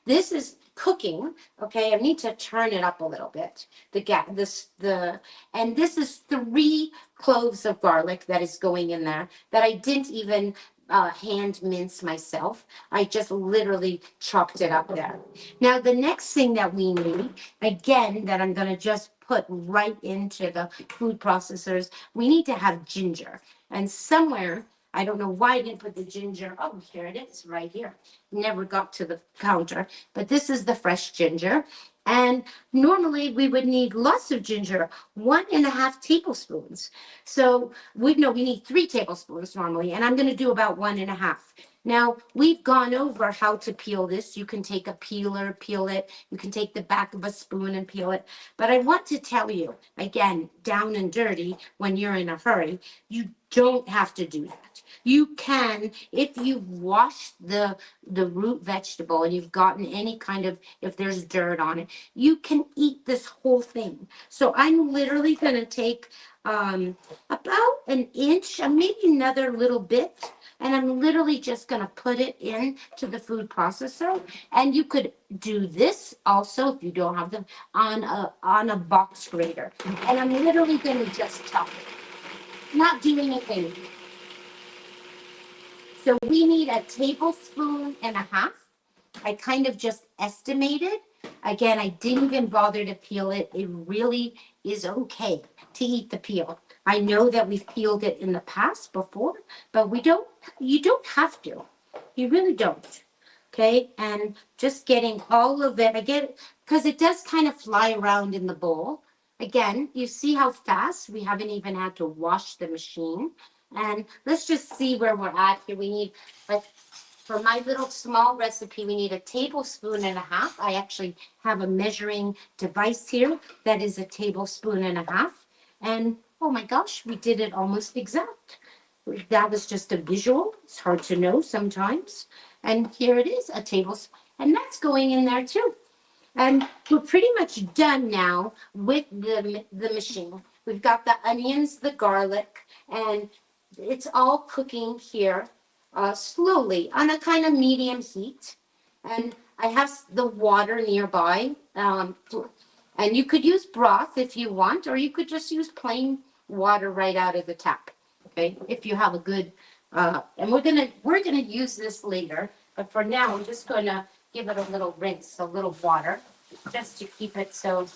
Speaker 2: this is cooking. Okay, I need to turn it up a little bit. And this is 3 cloves of garlic that is going in there that I didn't even hand mince myself. I just literally chopped it up there. Now, the next thing that we need, again, that I'm going to just put right into the food processors, we need to have ginger. And somewhere, I don't know why I didn't put the ginger. Oh, here it is, right here. Never got to the counter, but this is the fresh ginger. And normally we would need lots of ginger, 1.5 tablespoons. So we need 3 tablespoons normally, and I'm going to do about 1.5. Now, we've gone over how to peel this. You can take a peeler, peel it. You can take the back of a spoon and peel it. But I want to tell you, again, down and dirty, when you're in a hurry, you don't have to do that. You can, if you've washed the root vegetable and you've gotten any kind of, if there's dirt on it, you can eat this whole thing. So I'm literally going to take about an inch, maybe another little bit, and I'm literally just going to put it into the food processor. And you could do this also if you don't have them on a box grater. And I'm literally going to just chop it, not do anything. So we need 1.5 tablespoons. I kind of just estimated. Again, I didn't even bother to peel it. It really is okay to eat the peel. I know that we've peeled it in the past before, but you don't have to. You really don't. Okay, and just getting all of it, because it does kind of fly around in the bowl. Again, you see how fast we haven't even had to wash the machine. And let's just see where we're at here. We need, for my little small recipe, we need 1.5 tablespoons. I actually have a measuring device here that is 1.5 tablespoons. And oh my gosh, we did it almost exact. That was just a visual. It's hard to know sometimes. And here it is, 1 tablespoon. And that's going in there too. And we're pretty much done now with the machine. We've got the onions, the garlic, and it's all cooking here slowly on a kind of medium heat. And I have the water nearby. And you could use broth if you want, or you could just use plain water right out of the tap. Okay, if you have a good, and we're gonna use this later, but for now I'm just gonna give it a little rinse, a little water, just to keep it so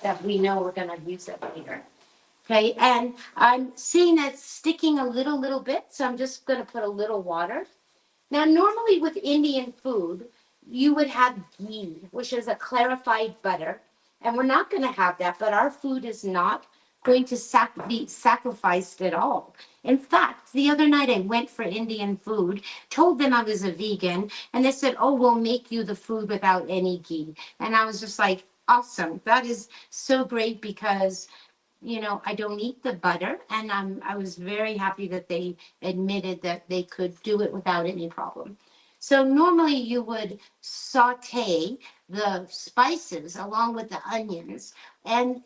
Speaker 2: that we know we're gonna use it later. Okay, and I'm seeing that sticking a little bit, so I'm just gonna put a little water. Now, normally with Indian food, you would have ghee, which is a clarified butter, and we're not going to have that, but our food is not going to be sacrificed at all. In fact, the other night I went for Indian food, told them I was a vegan, and they said, oh, we'll make you the food without any ghee. And I was just like, awesome. That is so great because I don't eat the butter, and I was very happy that they admitted that they could do it without any problem. So normally you would saute the spices along with the onions and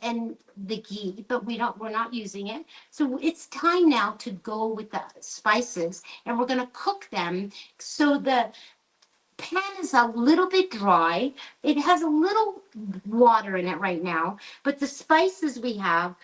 Speaker 2: the ghee, but we're not using it. So it's time now to go with the spices, and we're going to cook them so the pan is a little bit dry. It has a little water in it right now, but the spices we have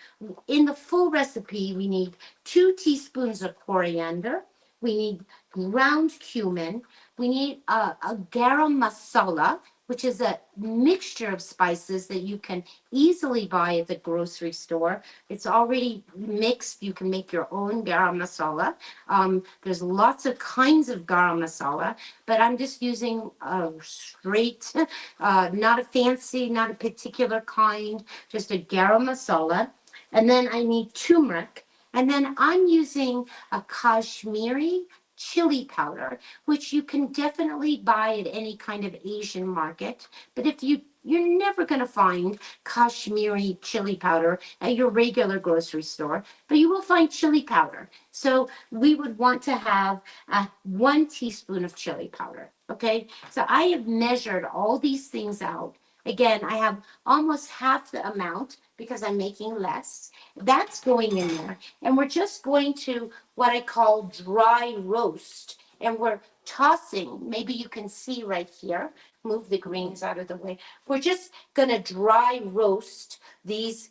Speaker 2: in the full recipe, we need 2 teaspoons of coriander. We need ground cumin. We need a garam masala, which is a mixture of spices that you can easily buy at the grocery store. It's already mixed. You can make your own garam masala. There's lots of kinds of garam masala, but I'm just using straight, not a fancy, not a particular kind, just a garam masala. And then I need turmeric. And then I'm using a Kashmiri chili powder, which you can definitely buy at any kind of Asian market. But if you're never going to find Kashmiri chili powder at your regular grocery store, but you will find chili powder. So we would want to have 1 teaspoon of chili powder. Okay, so I have measured all these things out. Again, I have almost half the amount because I'm making less. That's going in there. And we're just going to what I call dry roast and we're tossing. Maybe you can see right here, move the greens out of the way. We're just gonna dry roast these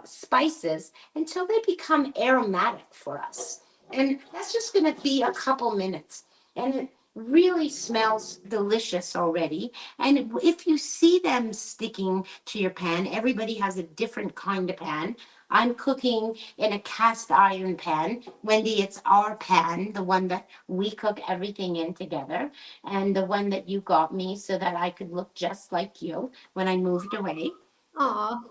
Speaker 2: spices until they become aromatic for us. And that's just gonna be a couple minutes. And it really smells delicious already. And if you see them sticking to your pan, everybody has a different kind of pan. I'm cooking in a cast iron pan. Wendy, it's our pan, the one that we cook everything in together, and the one that you got me so that I could look just like you when I moved away.
Speaker 1: Aw.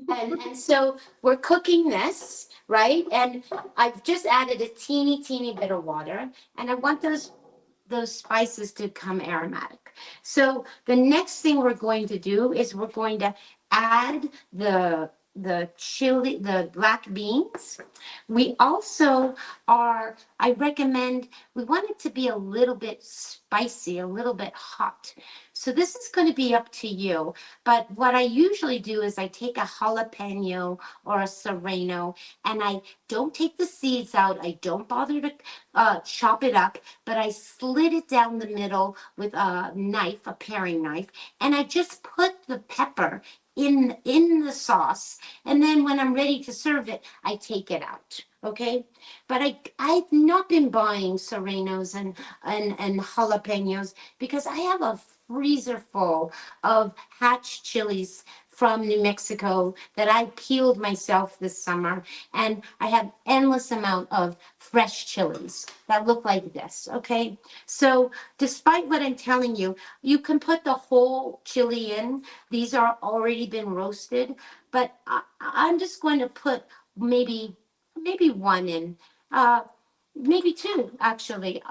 Speaker 2: And so we're cooking this, right? And I've just added a teeny bit of water, and I want those spices to come aromatic. So the next thing we're going to do is we're going to add the chili, the black beans. We also I recommend, we want it to be a little bit spicy, a little bit hot. So this is going to be up to you. But what I usually do is I take a jalapeno or a serrano, and I don't take the seeds out. I don't bother to chop it up, but I slit it down the middle with a knife, a paring knife, and I just put the pepper in the sauce, and then when I'm ready to serve it, I take it out. Okay, but I've not been buying serranos and jalapenos because I have a freezer full of hatch chilies from New Mexico that I peeled myself this summer, and I have endless amount of fresh chilies that look like this. Okay, so despite what I'm telling you, you can put the whole chili in. These are already been roasted, but I'm just going to put maybe one in, uh, maybe two actually.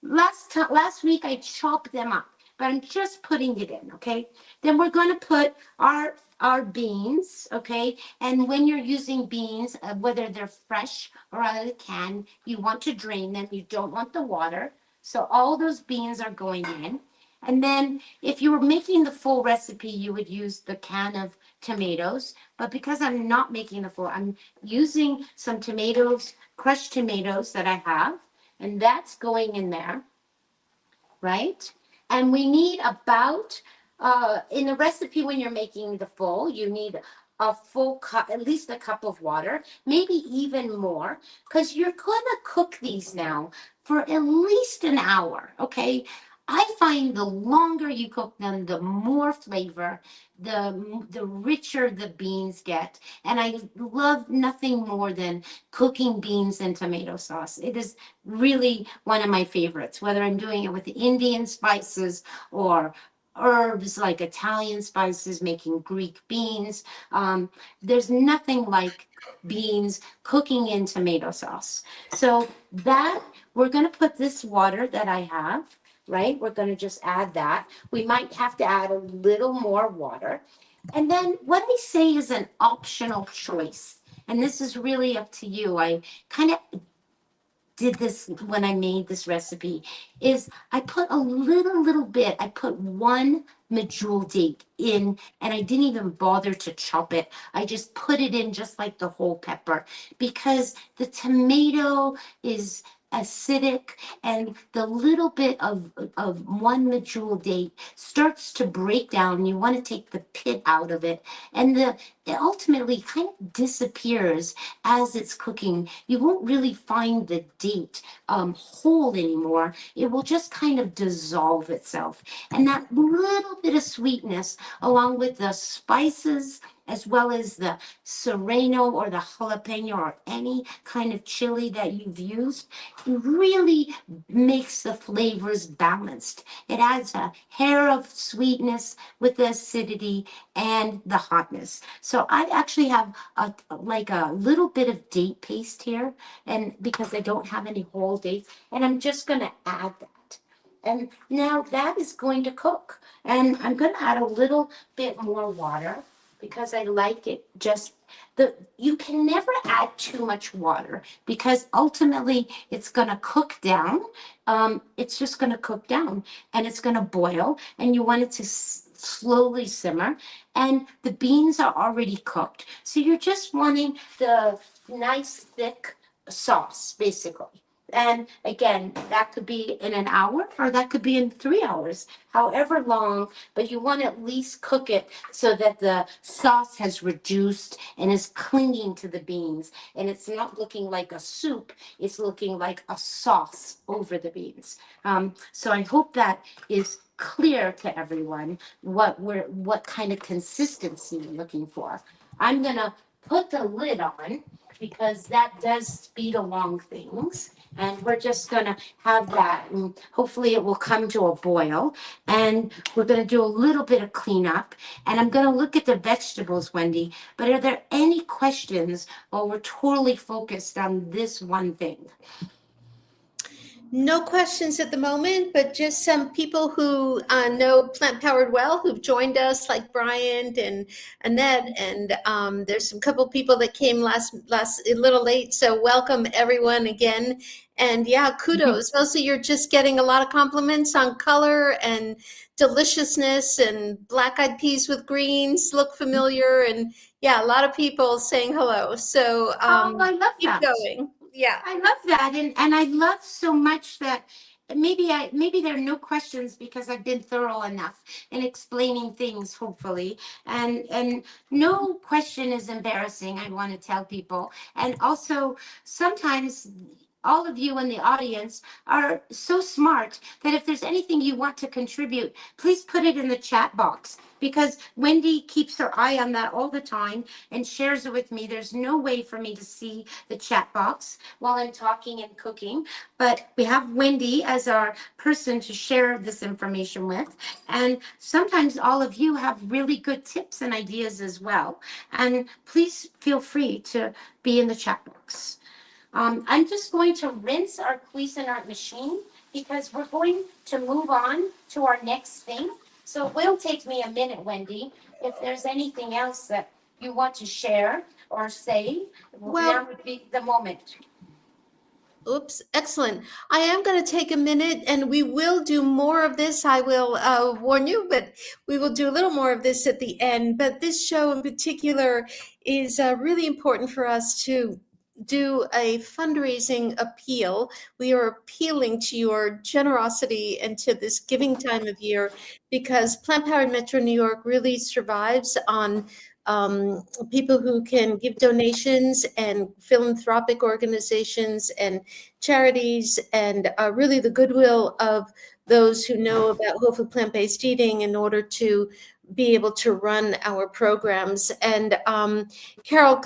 Speaker 2: Last week I chopped them up, but I'm just putting it in. Okay, then we're going to put our beans. Okay, and when you're using beans, whether they're fresh or out of the can, you want to drain them. You don't want the water. So all those beans are going in. And then if you were making the full recipe, you would use the can of tomatoes. But because I'm not making the full, I'm using some tomatoes, crushed tomatoes that I have, and that's going in there, right? And we need about, in the recipe when you're making the full, you need a full cup, at least a cup of water, maybe even more, because you're gonna cook these now for at least an hour, okay? I find the longer you cook them, the more flavor, the richer the beans get. And I love nothing more than cooking beans in tomato sauce. It is really one of my favorites, whether I'm doing it with Indian spices or herbs like Italian spices, making Greek beans. There's nothing like beans cooking in tomato sauce. So that we're going to put this water that I have, right? We're going to just add that. We might have to add a little more water. And then what I say is an optional choice. And this is really up to you. I kind of did this when I made this recipe, is I put a little bit, I put one medjool date in, and I didn't even bother to chop it. I just put it in just like the whole pepper, because the tomato is acidic, and the little bit of one medjool date starts to break down. You want to take the pit out of it, and it ultimately kind of disappears as it's cooking. You won't really find the date whole anymore. It will just kind of dissolve itself. And that little bit of sweetness, along with the spices, as well as the serrano or the jalapeno or any kind of chili that you've used, really makes the flavors balanced. It adds a hair of sweetness with the acidity and the hotness. So I actually have like a little bit of date paste here, and because I don't have any whole dates, and I'm just going to add that. And now that is going to cook. And I'm going to add a little bit more water because I like it just you can never add too much water because ultimately it's going to cook down. It's just going to cook down and it's going to boil, and you want it to slowly simmer, and the beans are already cooked. So you're just wanting the nice thick sauce, basically. And again, that could be in an hour or that could be in 3 hours, however long, but you want to at least cook it so that the sauce has reduced and is clinging to the beans. And it's not looking like a soup, it's looking like a sauce over the beans. So I hope that is clear to everyone what kind of consistency we're looking for. I'm gonna put the lid on because that does speed along things. And we're just gonna have that, and hopefully it will come to a boil. And we're gonna do a little bit of cleanup. And I'm gonna look at the vegetables, Wendy. But are there any questions while we're totally focused on this one thing?
Speaker 1: No questions at the moment, but just some people who know Plant Powered Well who've joined us, like Bryant and Annette, and there's some couple people that came last a little late. So welcome everyone again, and yeah, kudos. Also, you're just getting a lot of compliments on color and deliciousness, and black eyed peas with greens look familiar, and yeah, a lot of people saying hello. So
Speaker 2: Oh, I love
Speaker 1: keep
Speaker 2: that.
Speaker 1: going. Yeah.
Speaker 2: I love that, and I love so much that maybe there are no questions because I've been thorough enough in explaining things, hopefully, and no question is embarrassing. I want to tell people, and also sometimes all of you in the audience are so smart that if there's anything you want to contribute, please put it in the chat box, because Wendy keeps her eye on that all the time and shares it with me. There's no way for me to see the chat box while I'm talking and cooking, but we have Wendy as our person to share this information with. And sometimes all of you have really good tips and ideas as well. And please feel free to be in the chat box. I'm just going to rinse our Cuisinart machine because we're going to move on to our next thing. So it will take me a minute, Wendy. If there's anything else that you want to share or say,
Speaker 1: Well,
Speaker 2: now would be the moment.
Speaker 1: oops, excellent. I am going to take a minute and we will do more of this. I will warn you, but we will do a little more of this at the end. But this show in particular is really important for us to do a fundraising appeal. We are appealing to your generosity and to this giving time of year, because Plant Powered Metro New York really survives on people who can give donations, and philanthropic organizations and charities, and really the goodwill of those who know about whole food plant-based eating in order to be able to run our programs. And Carole,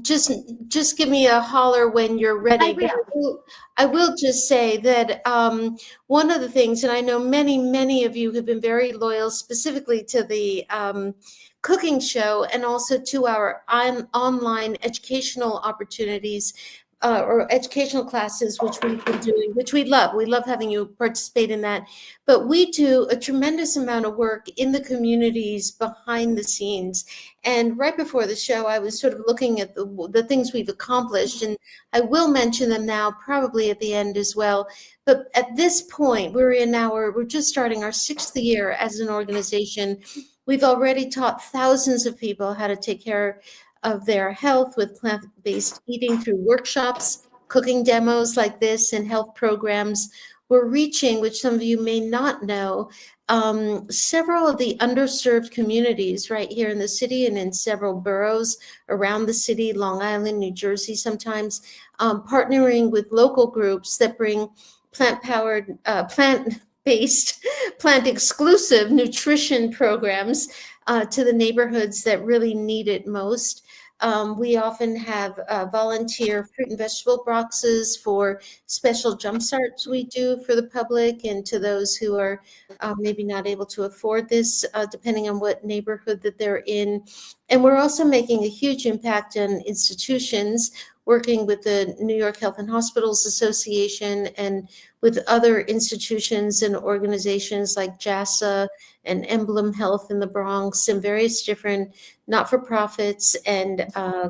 Speaker 1: just give me a holler when you're ready. I will just say that one of the things, and I know many of you have been very loyal specifically to the cooking show and also to our online educational opportunities, or educational classes, which we've been doing, which we love. We love having you participate in that. But we do a tremendous amount of work in the communities behind the scenes. And right before the show, I was sort of looking at the things we've accomplished, and I will mention them now, probably at the end as well. But at this point, we're just starting our 6th year as an organization. We've already taught thousands of people how to take care of their health with plant-based eating through workshops, cooking demos like this, and health programs. We're reaching, which some of you may not know, several of the underserved communities right here in the city and in several boroughs around the city, Long Island, New Jersey sometimes, partnering with local groups that bring plant-powered, plant-based, plant-exclusive nutrition programs to the neighborhoods that really need it most. We often have volunteer fruit and vegetable boxes for special jump starts we do for the public and to those who are maybe not able to afford this, depending on what neighborhood that they're in. And we're also making a huge impact on institutions, working with the New York Health and Hospitals Association and with other institutions and organizations like JASA and Emblem Health in the Bronx, and various different not-for-profits and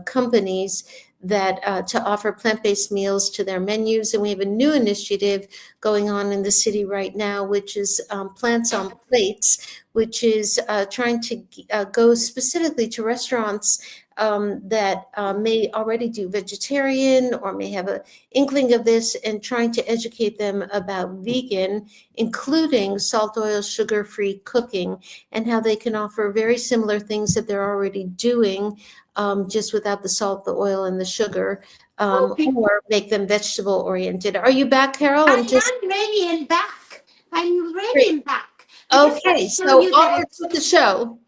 Speaker 1: companies that to offer plant-based meals to their menus. And we have a new initiative going on in the city right now, which is Plants on Plates, which is trying to go specifically to restaurants that may already do vegetarian or may have an inkling of this, and trying to educate them about vegan, including salt, oil, sugar-free cooking, and how they can offer very similar things that they're already doing, just without the salt, the oil, and the sugar,
Speaker 2: Okay.
Speaker 1: or make them vegetable oriented. Are you back, Carol?
Speaker 2: I
Speaker 1: And just
Speaker 2: am ready and back. I'm ready
Speaker 1: great.
Speaker 2: and back. I just want to
Speaker 1: Okay,
Speaker 2: show
Speaker 1: so
Speaker 2: you that
Speaker 1: onward
Speaker 2: it's
Speaker 1: with the show.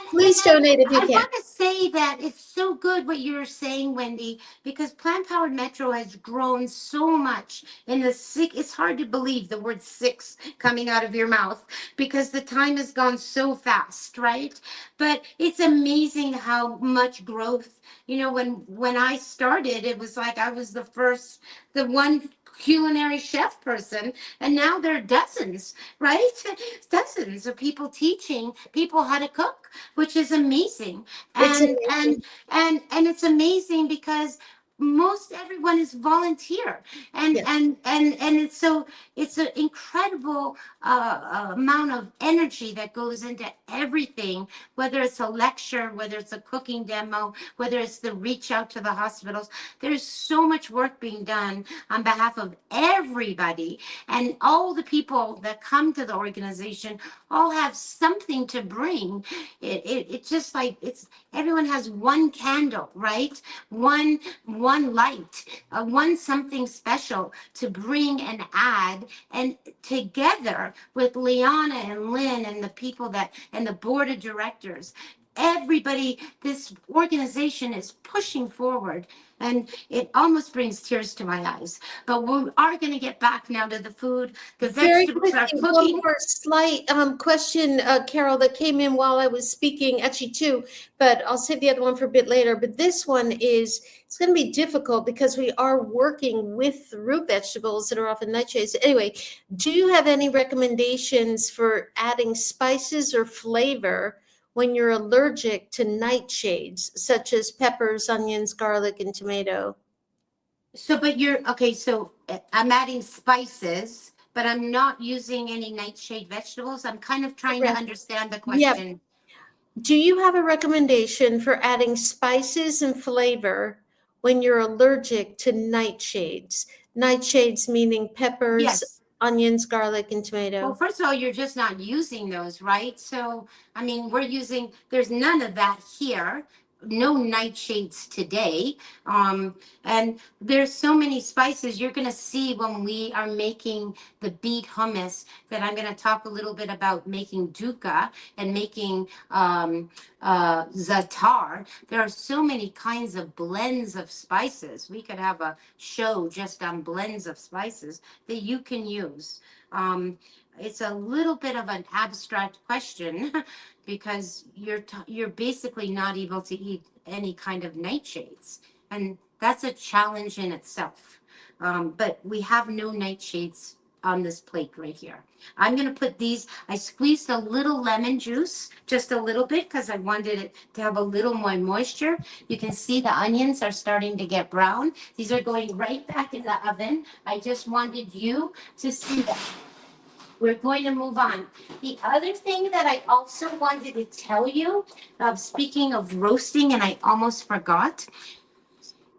Speaker 1: Please
Speaker 2: and
Speaker 1: donate if you
Speaker 2: I
Speaker 1: can.
Speaker 2: want to say that it's so good what you're saying, Wendy, because Plant Powered Metro has grown so much in the six. It's hard to believe the word six coming out of your mouth because the time has gone so fast, right? But it's amazing how much growth. You know, when I started, it was like I was the one culinary chef person, and now there are dozens, right? Dozens of people teaching people how to cook, which is amazing.
Speaker 1: It's
Speaker 2: and
Speaker 1: amazing.
Speaker 2: and and it's amazing because most everyone is volunteer, and
Speaker 1: Yes,
Speaker 2: it's so it's an incredible amount of energy that goes into everything, whether it's a lecture, whether it's a cooking demo, whether it's the reach out to the hospitals. There's so much work being done on behalf of everybody, and all the people that come to the organization all have something to bring. It's just like it's everyone has one candle, right? One light, one something special to bring and add, and together with Liana and Lynn and the people that and the board of directors, everybody, this organization is pushing forward, and it almost brings tears to my eyes. But we are going to get back now to the food. The
Speaker 1: very
Speaker 2: vegetables are
Speaker 1: quickly, one
Speaker 2: cooking.
Speaker 1: more slight question, Carol, that came in while I was speaking, actually two, but I'll save the other one for a bit later. But this one is, it's going to be difficult because we are working with root vegetables that are often nightshades. Anyway, do you have any recommendations for adding spices or flavor when you're allergic to nightshades, such as peppers, onions, garlic, and tomato?
Speaker 2: So, but you're okay. So I'm adding spices, but I'm not using any nightshade vegetables. I'm kind of trying to
Speaker 1: Correct.
Speaker 2: understand the
Speaker 1: Yeah.
Speaker 2: question.
Speaker 1: Do you have a recommendation for adding spices and flavor when you're allergic to nightshades? Nightshades meaning peppers,
Speaker 2: Yes.
Speaker 1: onions, garlic, and
Speaker 2: Well,
Speaker 1: tomato.
Speaker 2: first of all, you're just not using those, right? So, I mean, there's none of that here. No nightshades today. And there's so many spices you're going to see when we are making the beet hummus, that I'm going to talk a little bit about making dukkha and making zatar. There are so many kinds of blends of spices. We could have a show just on blends of spices that you can use. It's a little bit of an abstract question because you're basically not able to eat any kind of nightshades, and that's a challenge in itself. But we have no nightshades on this plate right here. I'm going to put these. I squeezed a little lemon juice, just a little bit, because I wanted it to have a little more moisture. You can see the onions are starting to get brown. These are going right back in the oven. I just wanted you to see that. We're going to move on. The other thing that I also wanted to tell you, speaking of roasting, and I almost forgot,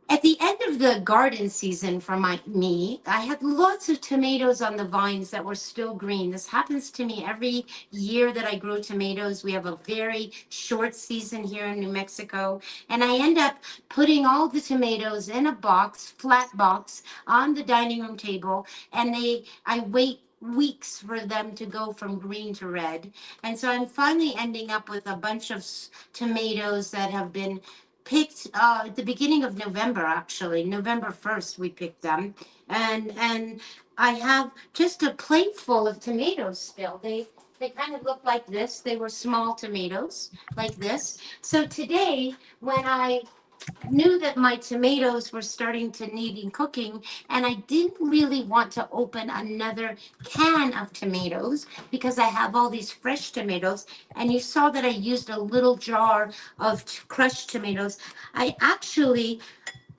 Speaker 2: at the end of the garden season for me, I had lots of tomatoes on the vines that were still green. This happens to me every year that I grow tomatoes. We have a very short season here in New Mexico. And I end up putting all the tomatoes in a box, flat box, on the dining room table. And I wait weeks for them to go from green to red. And so I'm finally ending up with a bunch of tomatoes that have been picked at the beginning of November, actually. November 1st, we picked them. And I have just a plate full of tomatoes still. They kind of look like this. They were small tomatoes like this. So today, when I knew that my tomatoes were starting to need cooking, and I didn't really want to open another can of tomatoes because I have all these fresh tomatoes. And you saw that I used a little jar of crushed tomatoes. I actually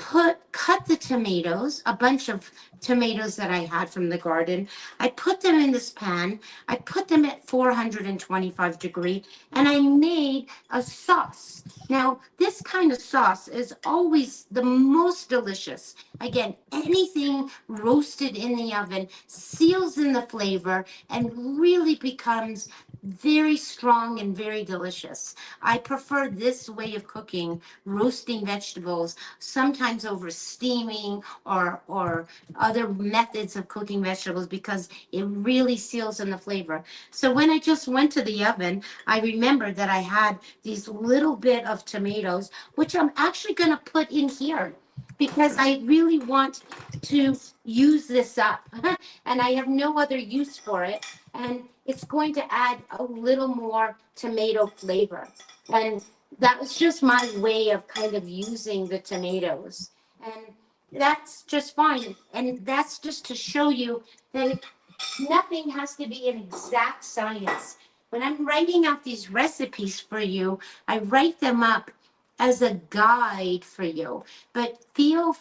Speaker 2: cut the tomatoes, a bunch of tomatoes that I had from the garden. I put them in this pan. I put them at 425 degree, and I made a sauce. Now, this kind of sauce is always the most delicious. Again, anything roasted in the oven seals in the flavor and really becomes very strong and very delicious. I prefer this way of cooking, roasting vegetables, sometimes over steaming or other methods of cooking vegetables, because it really seals in the flavor. So when I just went to the oven, I remembered that I had these little bit of tomatoes, which I'm actually going to put in here because I really want to use this up and I have no other use for it. And it's going to add a little more tomato flavor. And that was just my way of kind of using the tomatoes. And that's just fine. And that's just to show you that nothing has to be an exact science. When I'm writing out these recipes for you, I write them up as a guide for you. But feel,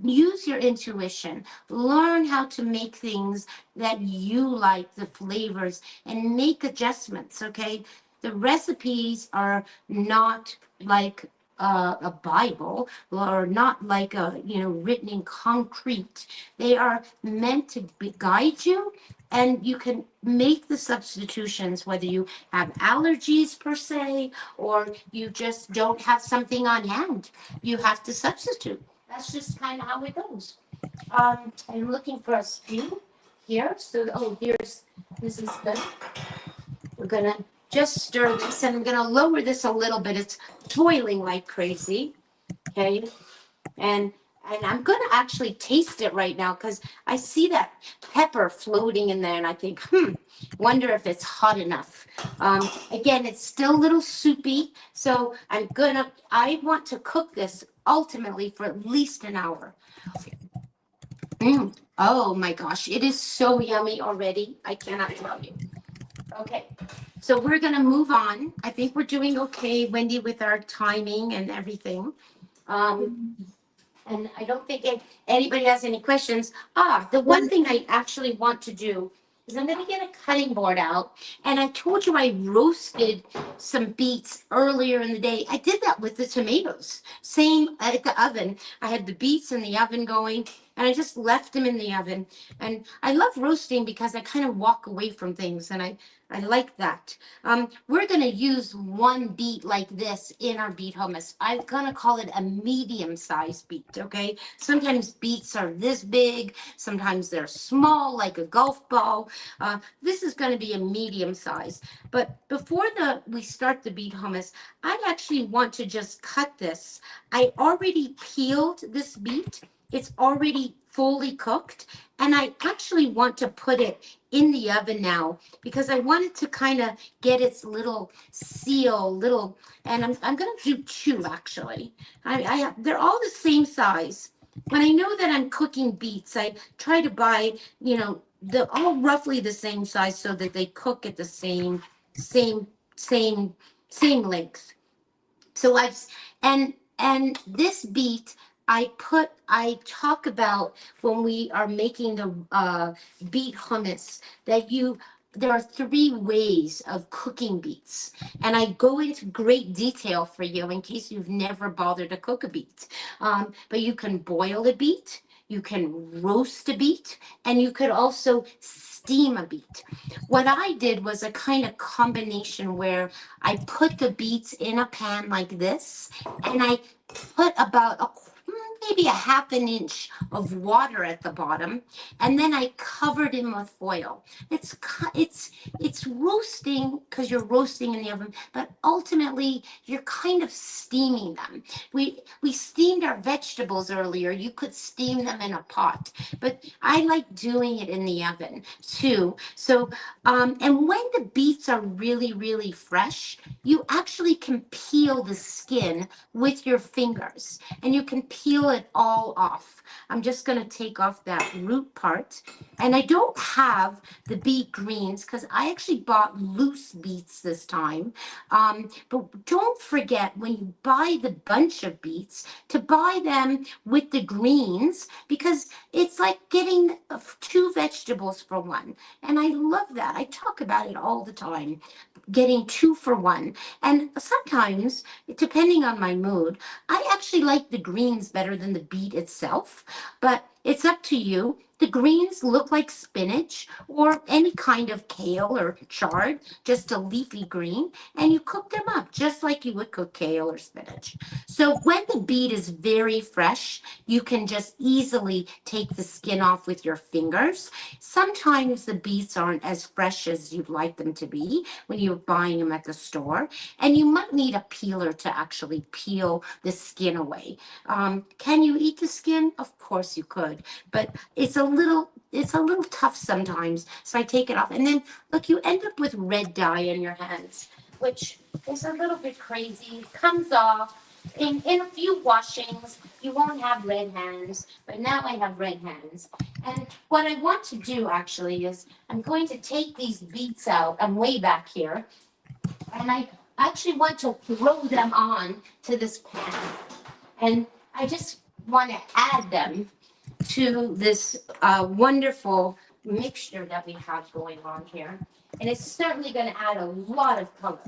Speaker 2: use your intuition. Learn how to make things that you like, the flavors, and make adjustments. Okay, the recipes are not like a Bible, or not like a, written in concrete. They are meant to guide you, and you can make the substitutions whether you have allergies per se, or you just don't have something on hand. You have to substitute. That's just kind of how it goes. I'm looking for a spoon here. So, this is good. We're gonna just stir this, and I'm gonna lower this a little bit. It's boiling like crazy. Okay, and I'm gonna actually taste it right now because I see that pepper floating in there, and I think, wonder if it's hot enough. Again, it's still a little soupy, so I want to cook this ultimately for at least an hour. Oh my gosh, it is so yummy already. I cannot tell you. Okay, so we're going to move on. I think we're doing okay, Wendy, with our timing and everything. And I don't think anybody has any questions. The one thing I actually want to do is I'm going to get a cutting board out. And I told you I roasted some beets earlier in the day. I did that with the tomatoes. Same at the oven. I had the beets in the oven going, and I just left them in the oven. And I love roasting because I kind of walk away from things, and I like that. We're going to use one beet like this in our beet hummus. I'm going to call it a medium-sized beet, okay? Sometimes beets are this big. Sometimes they're small, like a golf ball. This is going to be a medium size. But before we start the beet hummus, I actually want to just cut this. I already peeled this beet. It's already fully cooked, and I actually want to put it in the oven now because I want it to kind of get its little seal, and I'm going to do two actually. They're all the same size. When I know that I'm cooking beets, I try to buy, they're all roughly the same size so that they cook at the same length. So and this beet, I talk about when we are making the beet hummus that there are 3 ways of cooking beets, and I go into great detail for you in case you've never bothered to cook a beet. But you can boil a beet, you can roast a beet, and you could also steam a beet. What I did was a kind of combination where I put the beets in a pan like this, and I put about maybe a half an inch of water at the bottom, and then I covered him with foil. It's roasting because you're roasting in the oven, but ultimately you're kind of steaming them. We steamed our vegetables earlier. You could steam them in a pot, but I like doing it in the oven too. So, and when the beets are really, really fresh, you actually can peel the skin with your fingers, and you can peel it all off. I'm just going to take off that root part. And I don't have the beet greens because I actually bought loose beets this time. But don't forget when you buy the bunch of beets to buy them with the greens, because it's like getting two vegetables for one. And I love that. I talk about it all the time, getting 2 for 1. And sometimes, depending on my mood, I actually like the greens better than the beet itself, but it's up to you. The greens look like spinach or any kind of kale or chard, just a leafy green, and you cook them up just like you would cook kale or spinach. So when the beet is very fresh, you can just easily take the skin off with your fingers. Sometimes the beets aren't as fresh as you'd like them to be when you're buying them at the store, and you might need a peeler to actually peel the skin away. Can you eat the skin? Of course you could, but it's a little tough sometimes. So I take it off, and then look, you end up with red dye in your hands, which is a little bit crazy. It comes off. In a few washings, you won't have red hands, but now I have red hands. And what I want to do actually is I'm going to take these beets out. I'm way back here, and I actually want to throw them on to this pan. And I just want to add them to this wonderful mixture that we have going on here. And it's certainly going to add a lot of color.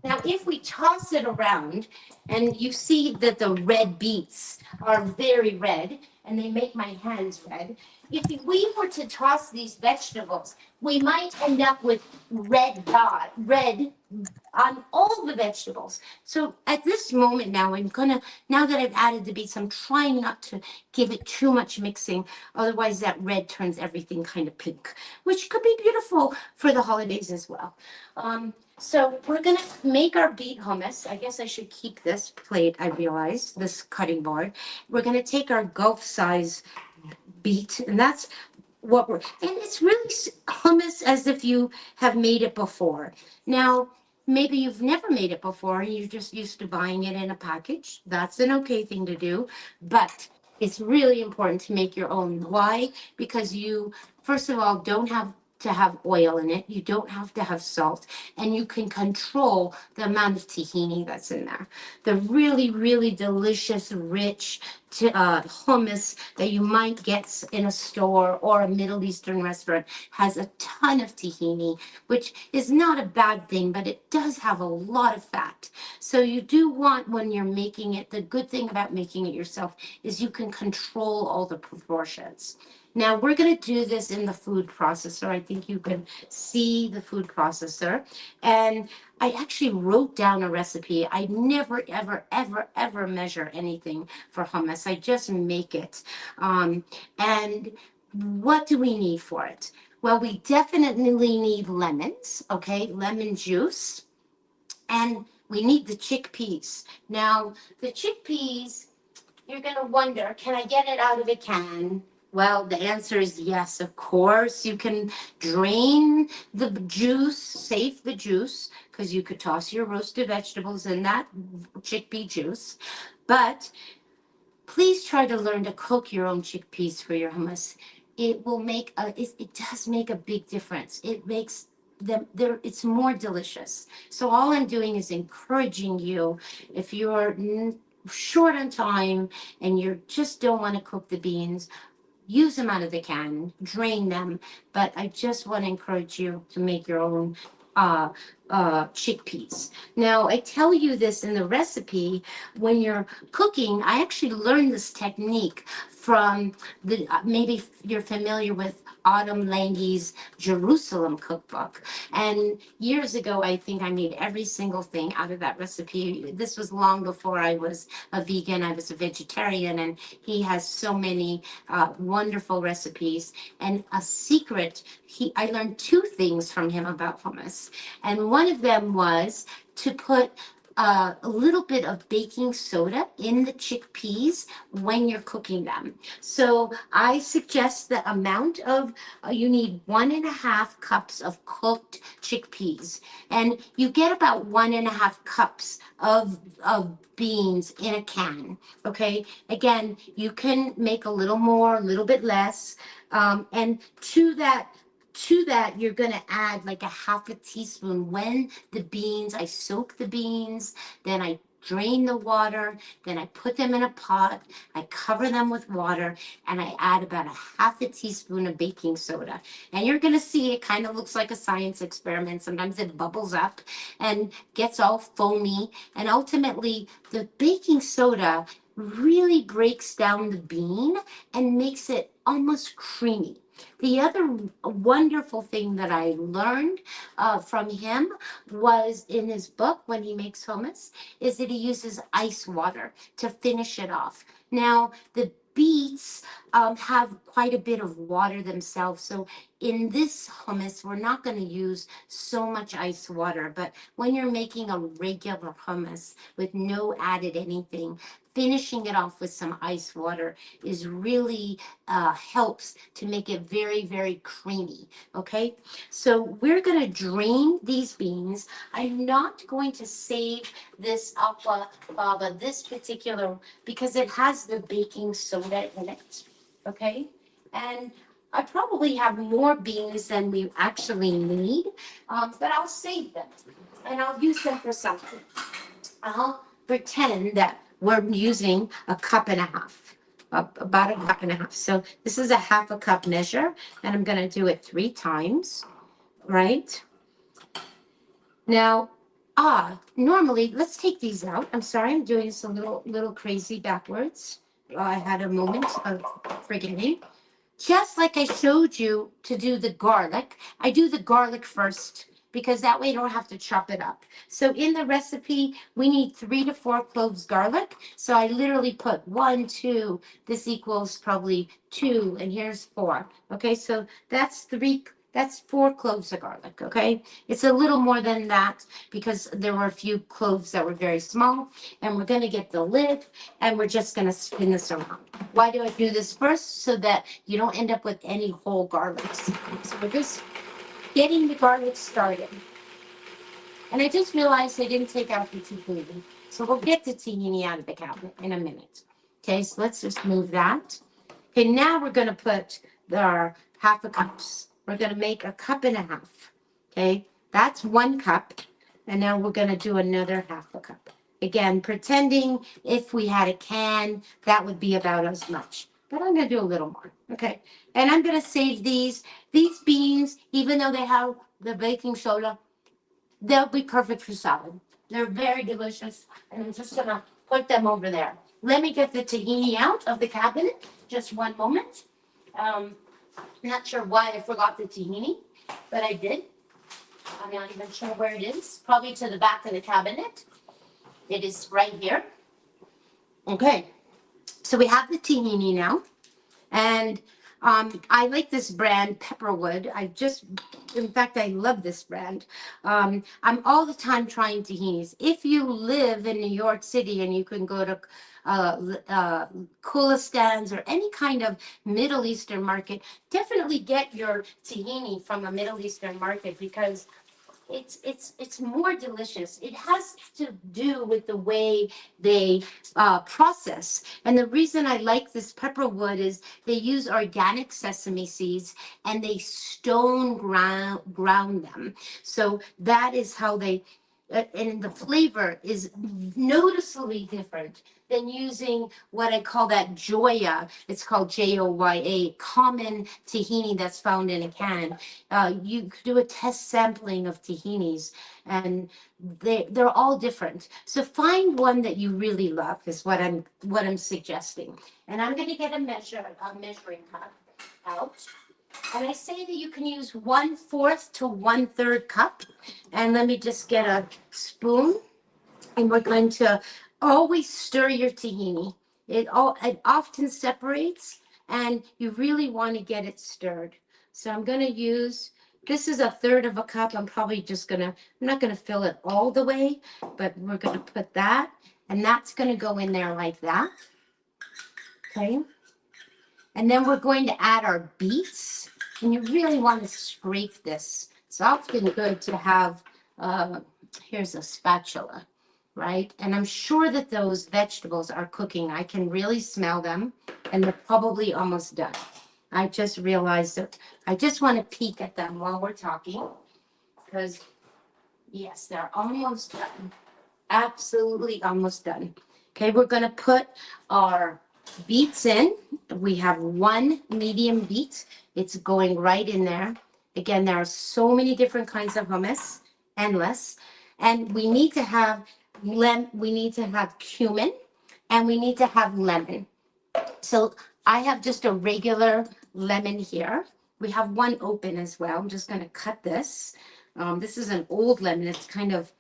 Speaker 2: Now, if we toss it around, and you see that the red beets are very red, and they make my hands red. If we were to toss these vegetables, we might end up with red dot, red on all the vegetables. So at this moment now, now that I've added the beets, I'm trying not to give it too much mixing. Otherwise that red turns everything kind of pink, which could be beautiful for the holidays as well. So we're gonna make our beet hummus. I guess I should keep this plate, I realize, this cutting board. We're gonna take our Gulf size beet, and that's what we're, and it's really hummus as if you have made it before. Now, maybe you've never made it before and you're just used to buying it in a package. That's an okay thing to do, but it's really important to make your own. Why? Because you, first of all, don't have to have oil in it. You don't have to have salt, and you can control the amount of tahini that's in there. The really, really delicious, rich hummus that you might get in a store or a Middle Eastern restaurant has a ton of tahini, which is not a bad thing, but it does have a lot of fat. So you do want, when you're making it, the good thing about making it yourself is you can control all the proportions. Now we're going to do this in the food processor. I think you can see the food processor. And I actually wrote down a recipe. I never, ever, ever, ever measure anything for hummus. I just make it. And what do we need for it? Well, we definitely need lemons, okay? Lemon juice. And we need the chickpeas. Now, the chickpeas, you're going to wonder, can I get it out of a can? Well, the answer is yes, of course. You can drain the juice, save the juice, because you could toss your roasted vegetables in that chickpea juice. But please try to learn to cook your own chickpeas for your hummus. It will make it does make a big difference. It makes them there, it's more delicious. So all I'm doing is encouraging you, if you're short on time and you just don't want to cook the beans, use them out of the can, drain them. But I just want to encourage you to make your own chickpeas. Now, I tell you this in the recipe, when you're cooking, I actually learned this technique from the, maybe you're familiar with Autumn Lange's Jerusalem cookbook. And years ago, I think I made every single thing out of that recipe. This was long before I was a vegan. I was a vegetarian, and he has so many wonderful recipes. And a secret, I learned 2 things from him about hummus. And one of them was to put a little bit of baking soda in the chickpeas when you're cooking them. So I suggest the amount of, you need 1.5 cups of cooked chickpeas. And you get about 1.5 cups of beans in a can. Okay. Again, you can make a little more, a little bit less. And to that, you're going to add like a 1/2 teaspoon when the beans, I soak the beans, then I drain the water, then I put them in a pot, I cover them with water, and I add about a 1/2 teaspoon of baking soda. And you're going to see it kind of looks like a science experiment. Sometimes it bubbles up and gets all foamy. And ultimately, the baking soda really breaks down the bean and makes it almost creamy. The other wonderful thing that I learned from him was in his book when he makes hummus is that he uses ice water to finish it off. Now, the beets have quite a bit of water themselves. So in this hummus, we're not going to use so much ice water. But when you're making a regular hummus with no added anything, finishing it off with some ice water is really helps to make it very, very creamy. Okay, so we're going to drain these beans. I'm not going to save this aqua baba, this particular, because it has the baking soda in it. Okay, and I probably have more beans than we actually need, but I'll save them and I'll use them for something. I'll pretend that we're using a cup and a half, about a cup and a half. So this is a 1/2 cup measure, and I'm going to do it 3 times, right? Now, normally, let's take these out. I'm sorry, I'm doing this a little crazy backwards. I had a moment of forgetting. Just like I showed you to do the garlic, I do the garlic first because that way you don't have to chop it up. So in the recipe, we need 3 to 4 cloves garlic. So I literally put 1, 2, this equals probably 2, and here's 4. Okay, so that's 4 cloves of garlic, okay? It's a little more than that because there were a few cloves that were very small. And we're gonna get the lid and we're just gonna spin this around. Why do I do this first? So that you don't end up with any whole garlics. So we're just getting the garlic started. And I just realized I didn't take out the tahini. So we'll get the tahini out of the cabinet in a minute. Okay, so let's just move that. Okay, now we're gonna put our 1/2 cups. We're gonna make a 1.5 cups. Okay, that's 1 cup. And now we're gonna do another 1/2 cup. Again, pretending if we had a can, that would be about as much. But I'm gonna do a little more. Okay, and I'm gonna save these beans, even though they have the baking soda, they'll be perfect for salad. They're very delicious, and I'm just gonna put them over there. Let me get the tahini out of the cabinet. Just one moment. Not sure why I forgot the tahini, but I did. I'm not even sure where it is. Probably to the back of the cabinet. It is right here. Okay, so we have the tahini now. And I like this brand, Pepperwood. In fact, I love this brand. I'm all the time trying tahinis. If you live in New York City and you can go to Kulistan's or any kind of Middle Eastern market, definitely get your tahini from a Middle Eastern market because it's more delicious. It has to do with the way they process. And the reason I like this pepperwood is they use organic sesame seeds and they stone ground them. So that is how they and the flavor is noticeably different than using what I call that Joya. It's called Joya, common tahini that's found in a can. You could do a test sampling of tahinis, and they're all different. So find one that you really love is what I'm suggesting. And I'm going to get a measuring cup out. And I say that you can use 1/4 to 1/3 cup. And let me just get a spoon. And we're going to always stir your tahini. It often separates, and you really want to get it stirred. So I'm going to use This is 1/3 of a cup. I'm probably just gonna, I'm not gonna fill it all the way, but we're gonna put that, and that's gonna go in there like that. Okay. And then we're going to add our beets, and you really want to scrape this. It's often good to have, here's a spatula, right? And I'm sure that those vegetables are cooking. I can really smell them, and they're probably almost done. I just realized that I just want to peek at them while we're talking, because yes, they're almost done. Absolutely almost done. Okay, we're going to put our beets in. We have 1 medium beet. It's going right in there. Again, there are so many different kinds of hummus, endless. And we need to have cumin, and we need to have lemon. So I have just a regular lemon here. We have 1 open as well. I'm just going to cut this. This is an old lemon. It's kind of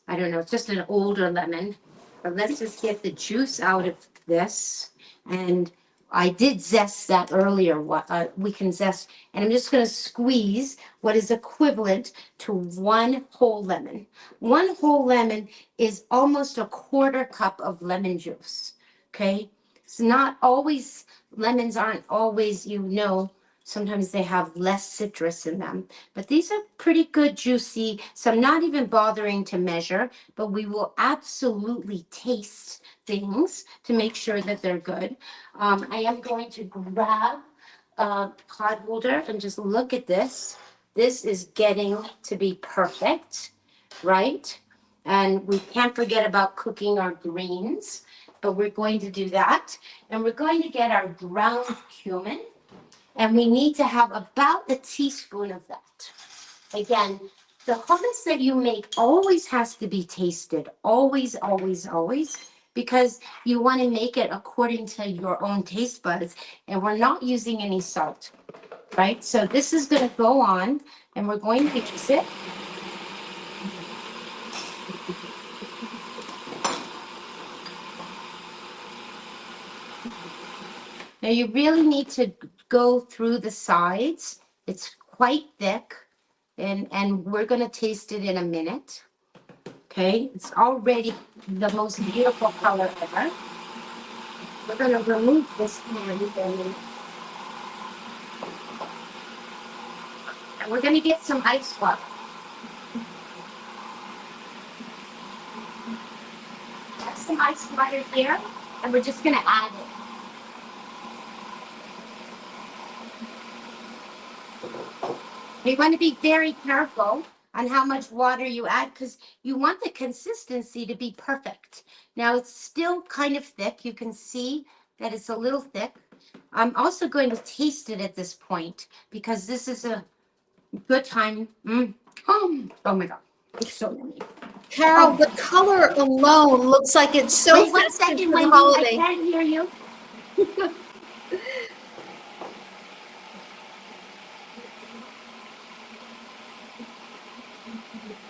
Speaker 2: I don't know, it's just an older lemon. But let's just get the juice out of this. And I did zest that earlier. We can zest, and I'm just going to squeeze what is equivalent to 1 whole lemon. 1 whole lemon is almost a 1/4 cup of lemon juice. Okay, it's not always, lemons aren't always, sometimes they have less citrus in them, but these are pretty good juicy. So I'm not even bothering to measure, but we will absolutely taste things to make sure that they're good. I am going to grab a pot holder and just look at this. This is getting to be perfect, right? And we can't forget about cooking our greens, but we're going to do that. And we're going to get our ground cumin. And we need to have about a teaspoon of that. Again, the hummus that you make always has to be tasted. Always, always, always. Because you want to make it according to your own taste buds. And we're not using any salt, right? So this is going to go on, and we're going to mix it. Now you really need to go through the sides. It's quite thick, and we're going to taste it in a minute. Okay, it's already the most beautiful color ever. We're going to remove this hand, and we're going to get some ice water. Have some ice water here, and we're just going to add it. You want to be very careful on how much water you add, because you want the consistency to be perfect. Now it's still kind of thick. You can see that it's a little thick. I'm also going to taste it at this point, because this is a good time. Oh my God, it's so yummy.
Speaker 1: Carole, the color alone looks like it's so
Speaker 2: Wait 1
Speaker 1: festive
Speaker 2: second,
Speaker 1: for the
Speaker 2: Wendy.
Speaker 1: holiday.
Speaker 2: I can't hear you.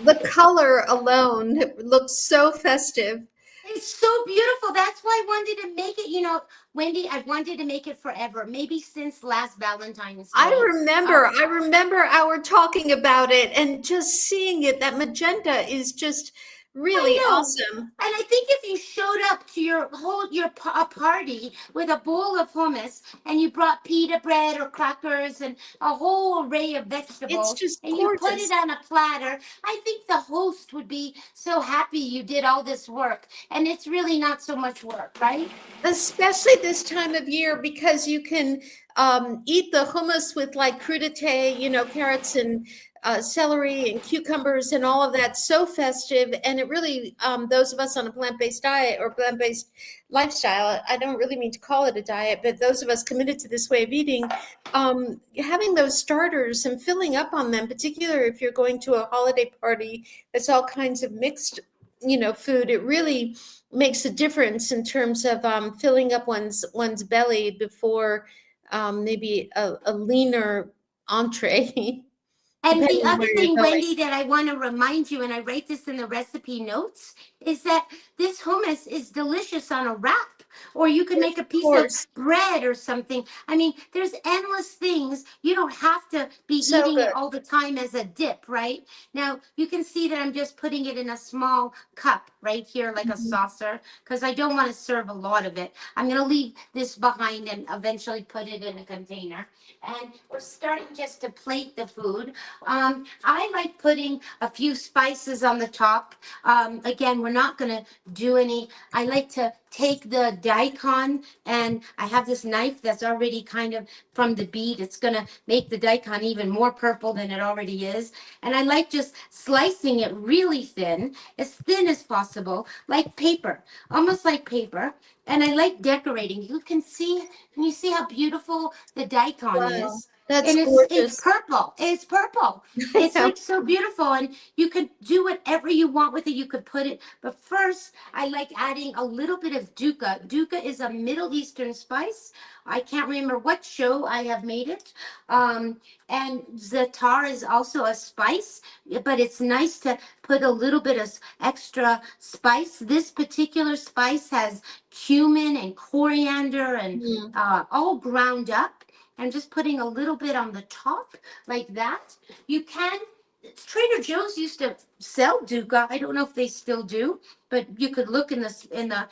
Speaker 1: The color alone looks so festive.
Speaker 2: It's so beautiful. That's why I wanted to make it. Wendy, I've wanted to make it forever. Maybe since last Valentine's Day.
Speaker 1: I remember our talking about it and just seeing it. That magenta is just really awesome.
Speaker 2: And I think if you showed up to your party with a bowl of hummus, and you brought pita bread or crackers and a whole array of vegetables,
Speaker 1: It's just
Speaker 2: and
Speaker 1: gorgeous.
Speaker 2: you put it on a platter, I think the host would be so happy you did all this work. And it's really not so much work, right?
Speaker 1: Especially this time of year, because you can eat the hummus with like crudité, carrots and celery and cucumbers and all of that. So festive. And it really, those of us on a plant-based diet or plant-based lifestyle, I don't really mean to call it a diet, but those of us committed to this way of eating, having those starters and filling up on them, particularly if you're going to a holiday party that's all kinds of mixed, food, it really makes a difference in terms of filling up one's belly before maybe a leaner entree.
Speaker 2: And the
Speaker 1: depending on
Speaker 2: other
Speaker 1: where you're
Speaker 2: thing,
Speaker 1: going.
Speaker 2: Wendy, that I want to remind you, and I write this in the recipe notes, is that this hummus is delicious on a wrap, or you could
Speaker 1: Yes,
Speaker 2: make a
Speaker 1: of
Speaker 2: piece of
Speaker 1: course.
Speaker 2: bread or something. I mean, there's endless things. You don't have to be
Speaker 1: So
Speaker 2: eating it
Speaker 1: good.
Speaker 2: all the time as a dip, right? Now, you can see that I'm just putting it in a small cup right here, like a
Speaker 1: Mhm.
Speaker 2: saucer, because I don't want to serve a lot of it. I'm going to leave this behind and eventually put it in a container. And we're starting just to plate the food. I like putting a few spices on the top. Again, we're not gonna do any. I like to take the daikon, and I have this knife that's already kind of from the beet. It's gonna make the daikon even more purple than it already is. And I like just slicing it really thin as possible, like paper, almost like paper. And I like decorating. You can see, can you see how beautiful the daikon
Speaker 1: Wow,
Speaker 2: is?
Speaker 1: that's
Speaker 2: And it's
Speaker 1: gorgeous.
Speaker 2: purple. It's purple.
Speaker 1: I
Speaker 2: It's
Speaker 1: know.
Speaker 2: like so beautiful, and you could do whatever you want with it. You could put it, but first I like adding a little bit of dukkha. Dukkha is a Middle Eastern spice. I can't remember what show I have made it. And za'atar is also a spice, but it's nice to put a little bit of extra spice. This particular spice has cumin and coriander and
Speaker 1: Mm,
Speaker 2: all ground up. I'm just putting a little bit on the top like that. You can, Trader Joe's used to sell dukkha. I don't know if they still do, but you could look in the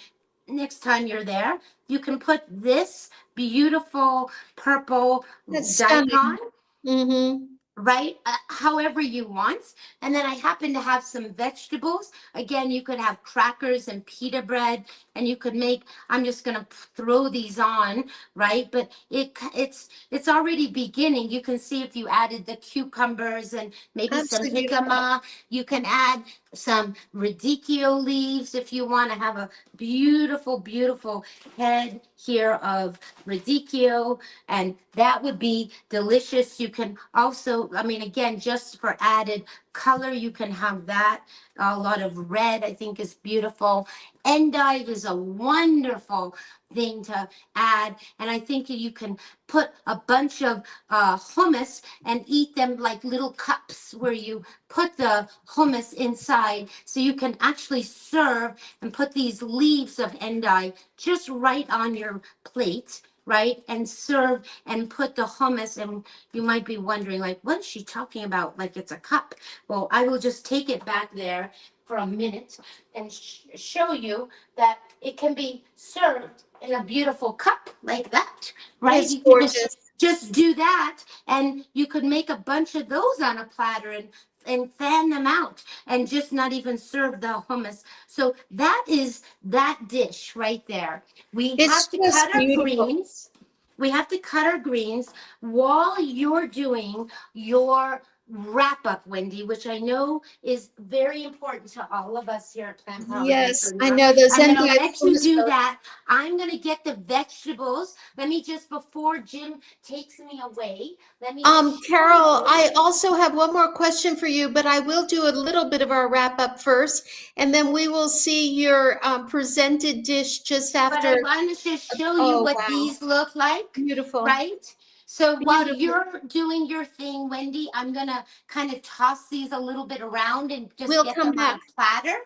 Speaker 2: next time you're there. You can put this beautiful purple
Speaker 1: that's
Speaker 2: daikon
Speaker 1: stunning. Mm-hmm.
Speaker 2: right? However you want. And then I happen to have some vegetables. Again, you could have crackers and pita bread, and you could make. I'm just gonna throw these on, right? But it's already beginning. You can see if you added the cucumbers and maybe some
Speaker 1: Absolutely.
Speaker 2: jicama. You can add some radicchio leaves if you want to have a beautiful, beautiful head here of radicchio, and that would be delicious. You can also, I mean, again, just for added color, you can have that. A lot of red, I think, is beautiful. Endive is a wonderful thing to add, and I think you can put a bunch of hummus and eat them like little cups where you put the hummus inside, so you can actually serve and put these leaves of endive just right on your plate, right, and serve and put the hummus. And you might be wondering, like, what is she talking about, like it's a cup? Well, I will just take it back there for a minute and show you that it can be served in a beautiful cup like that, right?
Speaker 1: It's
Speaker 2: You can
Speaker 1: gorgeous.
Speaker 2: just do that, and you could make a bunch of those on a platter and fan them out and just not even serve the hummus. So that is that dish right there. We
Speaker 1: It's
Speaker 2: have to
Speaker 1: just
Speaker 2: cut our
Speaker 1: beautiful.
Speaker 2: greens. We have to cut our greens while you're doing your wrap up, Wendy, which I know is very important to all of us here at Plant Powered
Speaker 1: Yes,
Speaker 2: Metro
Speaker 1: I
Speaker 2: North.
Speaker 1: know those
Speaker 2: I'm going to
Speaker 1: endive
Speaker 2: let you
Speaker 1: hummus
Speaker 2: do
Speaker 1: boats.
Speaker 2: that. I'm going to get the vegetables. Let me just, before Jim takes me away, let me just show
Speaker 1: Carol,
Speaker 2: you.
Speaker 1: I also have one more question for you, but I will do a little bit of our wrap up first, and then we will see your presented dish just
Speaker 2: But I
Speaker 1: after.
Speaker 2: want to just show you
Speaker 1: Oh,
Speaker 2: what
Speaker 1: wow.
Speaker 2: these look like,
Speaker 1: Beautiful.
Speaker 2: right? So while
Speaker 1: Beautiful.
Speaker 2: you're doing your thing, Wendy, I'm gonna kind of toss these a little bit around and just
Speaker 1: We'll
Speaker 2: get
Speaker 1: come
Speaker 2: them on
Speaker 1: back.
Speaker 2: a platter.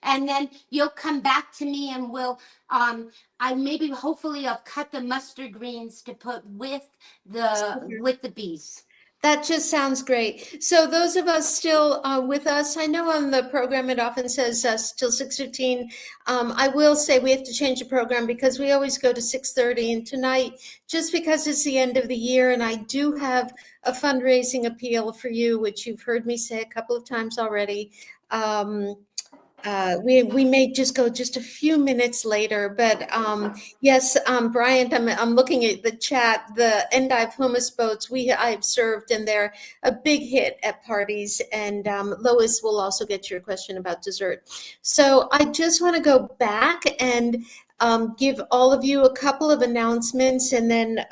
Speaker 2: And then you'll come back to me and we'll I maybe hopefully I'll cut the mustard greens to put
Speaker 1: Super.
Speaker 2: with the bees.
Speaker 1: That just sounds great. So those of us still with us, I know on the program it often says till 6:15. I will say we have to change the program because we always go to 6:30. And tonight, just because it's the end of the year, and I do have a fundraising appeal for you, which you've heard me say a couple of times already. Um, we may just go just a few minutes later, but yes, Bryant, I'm looking at the chat. The endive hummus boats I've served, and they're a big hit at parties. And Lois will also get your question about dessert. So I just want to go back and give all of you a couple of announcements, and then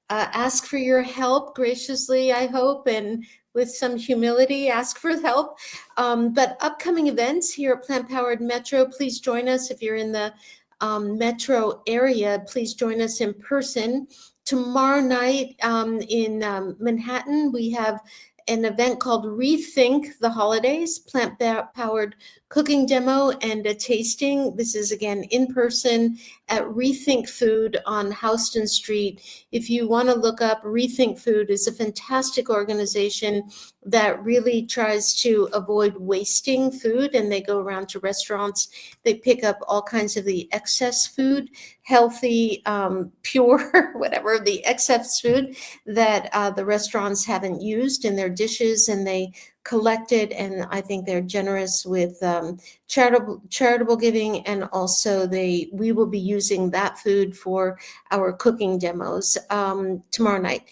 Speaker 1: ask for your help graciously, I hope, and with some humility, ask for help. But upcoming events here at Plant Powered Metro, please join us if you're in the metro area. Please join us in person. Tomorrow night in Manhattan, we have an event called Rethink the Holidays, plant-powered cooking demo and a tasting. This is again in person at Rethink Food on Houston Street. If you want to look up Rethink Food, is a fantastic organization that really tries to avoid wasting food, and they go around to restaurants. They pick up all kinds of the excess food, healthy, pure, whatever, the excess food that the restaurants haven't used in their dishes, and they collect it. And I think they're generous with charitable giving, and also we will be using that food for our cooking demos tomorrow night.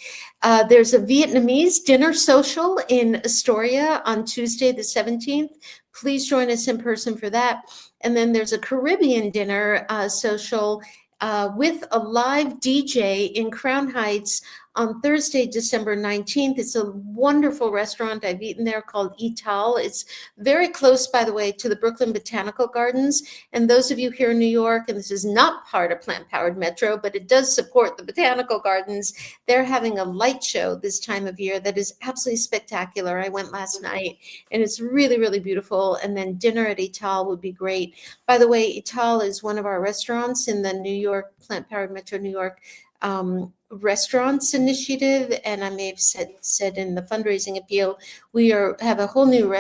Speaker 1: There's a Vietnamese dinner social in Astoria on Tuesday the 17th. Please join us in person for that. And then there's a Caribbean dinner social with a live DJ in Crown Heights on Thursday, December 19th. It's a wonderful restaurant. I've eaten there, called Ital. It's very close, by the way, to the Brooklyn Botanical Gardens. And those of you here in New York, and this is not part of Plant Powered Metro, but it does support the Botanical Gardens, they're having a light show this time of year that is absolutely spectacular. I went last night, and it's really, really beautiful. And then dinner at Ital would be great. By the way, Ital is one of our restaurants in the New York Plant Powered Metro New York restaurants initiative, and I may have said in the fundraising appeal, we have a whole new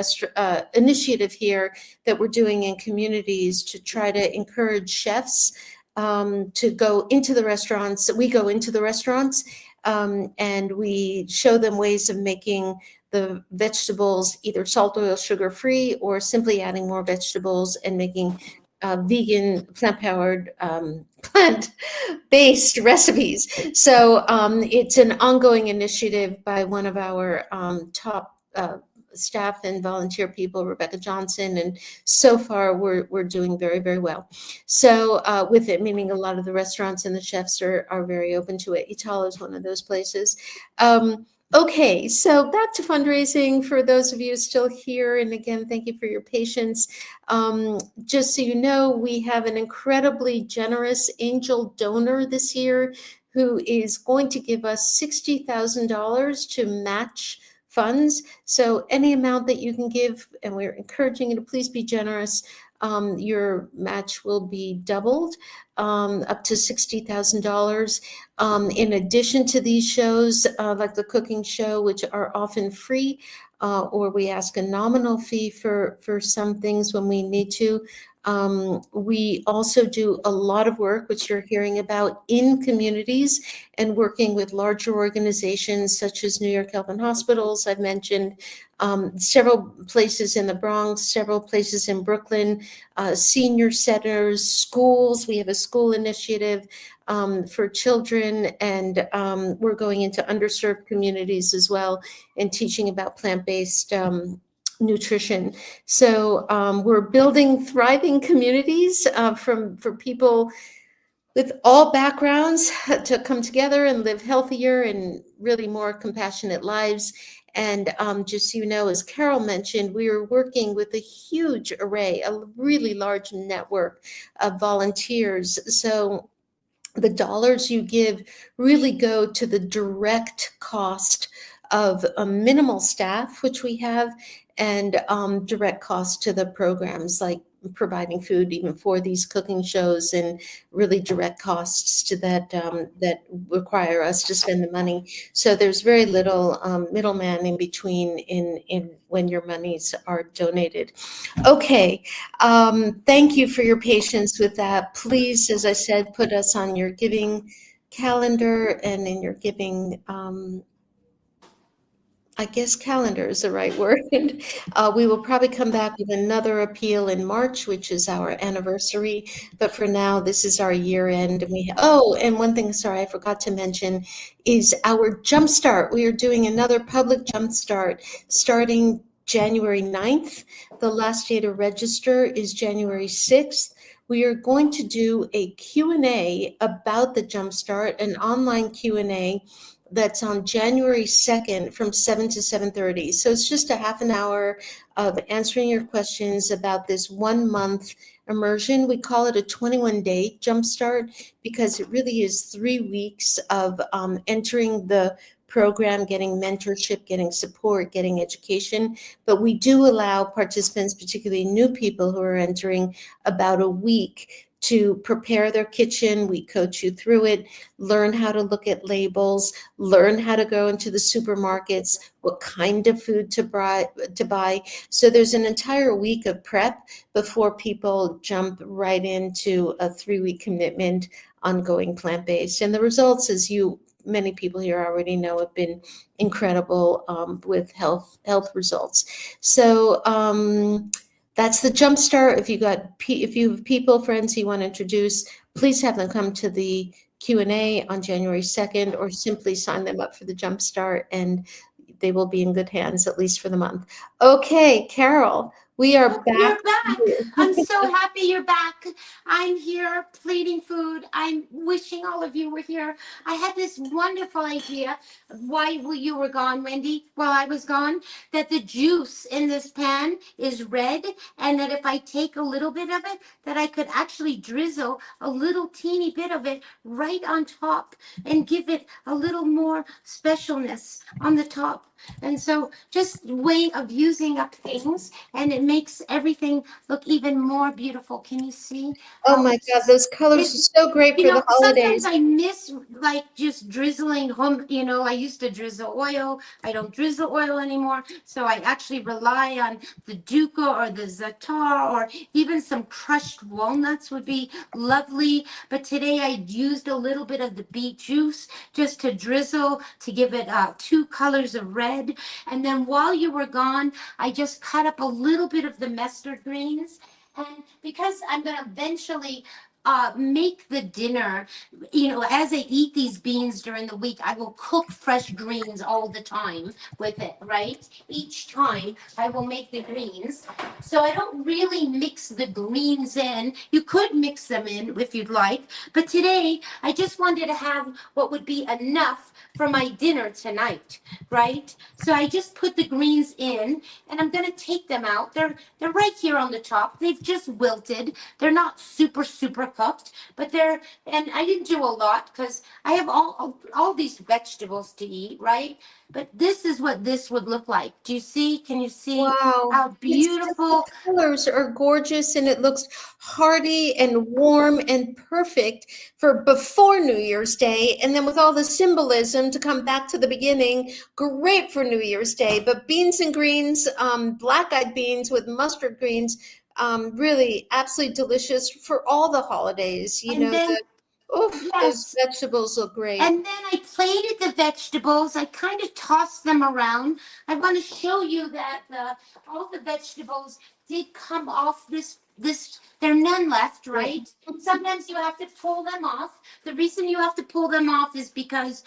Speaker 1: initiative here that we're doing in communities to try to encourage chefs to go into the restaurants. We go into the restaurants and we show them ways of making the vegetables either salt, oil, sugar free, or simply adding more vegetables and making vegan, plant-powered, plant-based recipes. So it's an ongoing initiative by one of our top staff and volunteer people, Rebecca Johnson, and so far we're doing very, very well. So with it, meaning a lot of the restaurants and the chefs are very open to it. Ital is one of those places. Okay, so back to fundraising for those of you still here. And again, thank you for your patience. Just so you know, we have an incredibly generous angel donor this year who is going to give us $60,000 to match funds. So any amount that you can give, and we're encouraging you to please be generous, your match will be doubled up to $60,000. In addition to these shows, like the cooking show, which are often free, or we ask a nominal fee for some things when we need to. We also do a lot of work, which you're hearing about, in communities and working with larger organizations such as New York Health and Hospitals. I've mentioned several places in the Bronx, several places in Brooklyn, senior centers, schools. We have a school initiative for children, and we're going into underserved communities as well and teaching about plant-based nutrition. So we're building thriving communities for people with all backgrounds to come together and live healthier and really more compassionate lives. And just so you know, as Carole mentioned, we are working with a huge array, a really large network of volunteers. So the dollars you give really go to the direct cost of a minimal staff, which we have, and direct cost to the programs, like providing food even for these cooking shows, and really direct costs to that that require us to spend the money. So there's very little middleman in between in when your monies are donated. Okay, thank you for your patience with that. Please, as I said, put us on your giving calendar and in your giving I guess calendar is the right word. We will probably come back with another appeal in March, which is our anniversary. But for now, this is our year end. And and one thing, sorry, I forgot to mention, is our Jumpstart. We are doing another public Jumpstart starting January 9th. The last day to register is January 6th. We are going to do a Q&A about the Jumpstart, an online Q&A that's on January 2nd from 7 to 7:30. So it's just a half an hour of answering your questions about this 1 month immersion. We call it a 21-day Jumpstart because it really is 3 weeks of entering the program, getting mentorship, getting support, getting education. But we do allow participants, particularly new people who are entering, about a week to prepare their kitchen. We coach you through it, learn how to look at labels, learn how to go into the supermarkets, what kind of food to buy. So there's an entire week of prep before people jump right into a 3-week commitment on going plant-based. And the results, as many people here already know, have been incredible with health results. So that's the jumpstart. If you have people, friends you want to introduce, please have them come to the Q&A on January 2nd, or simply sign them up for the jumpstart, and they will be in good hands, at least for the month. Okay, Carole, we are back.
Speaker 2: You're back. I'm so happy you're back. I'm here plating food. I'm wishing all of you were here. I had this wonderful idea while you were gone, Wendy, while I was gone, that the juice in this pan is red, and that if I take a little bit of it, that I could actually drizzle a little teeny bit of it right on top and give it a little more specialness on the top. And so just way of using up things, and it makes everything look even more beautiful. Can you see?
Speaker 1: Oh my God, those colors are so great for the holidays.
Speaker 2: Sometimes I miss like just drizzling home. I used to drizzle oil. I don't drizzle oil anymore. So I actually rely on the dukkha or the za'atar, or even some crushed walnuts would be lovely. But today I used a little bit of the beet juice just to drizzle, to give it 2 colors of red. And then while you were gone, I just cut up a little bit of the mustard greens. And because I'm going to eventually make the dinner, as I eat these beans during the week, I will cook fresh greens all the time with it, right? Each time I will make the greens. So I don't really mix the greens in. You could mix them in if you'd like. But today, I just wanted to have what would be enough for my dinner tonight, right? So I just put the greens in, and I'm going to take them out. They're right here on the top. They've just wilted. They're not super cooked, but and I didn't do a lot because I have all these vegetables to eat, right? But this is what this would look like. Do you see? Can you see?
Speaker 1: Wow.
Speaker 2: How beautiful.
Speaker 1: The colors are gorgeous, and it looks hearty and warm and perfect for before New Year's Day. And then with all the symbolism to come back to the beginning, great for New Year's Day. But beans and greens, black-eyed beans with mustard greens, really absolutely delicious for all the holidays. Those
Speaker 2: Yes.
Speaker 1: vegetables look great.
Speaker 2: And then I plated the vegetables. I kind of tossed them around. I want to show you that all the vegetables did come off this. There are none left, right? Sometimes you have to pull them off. The reason you have to pull them off is because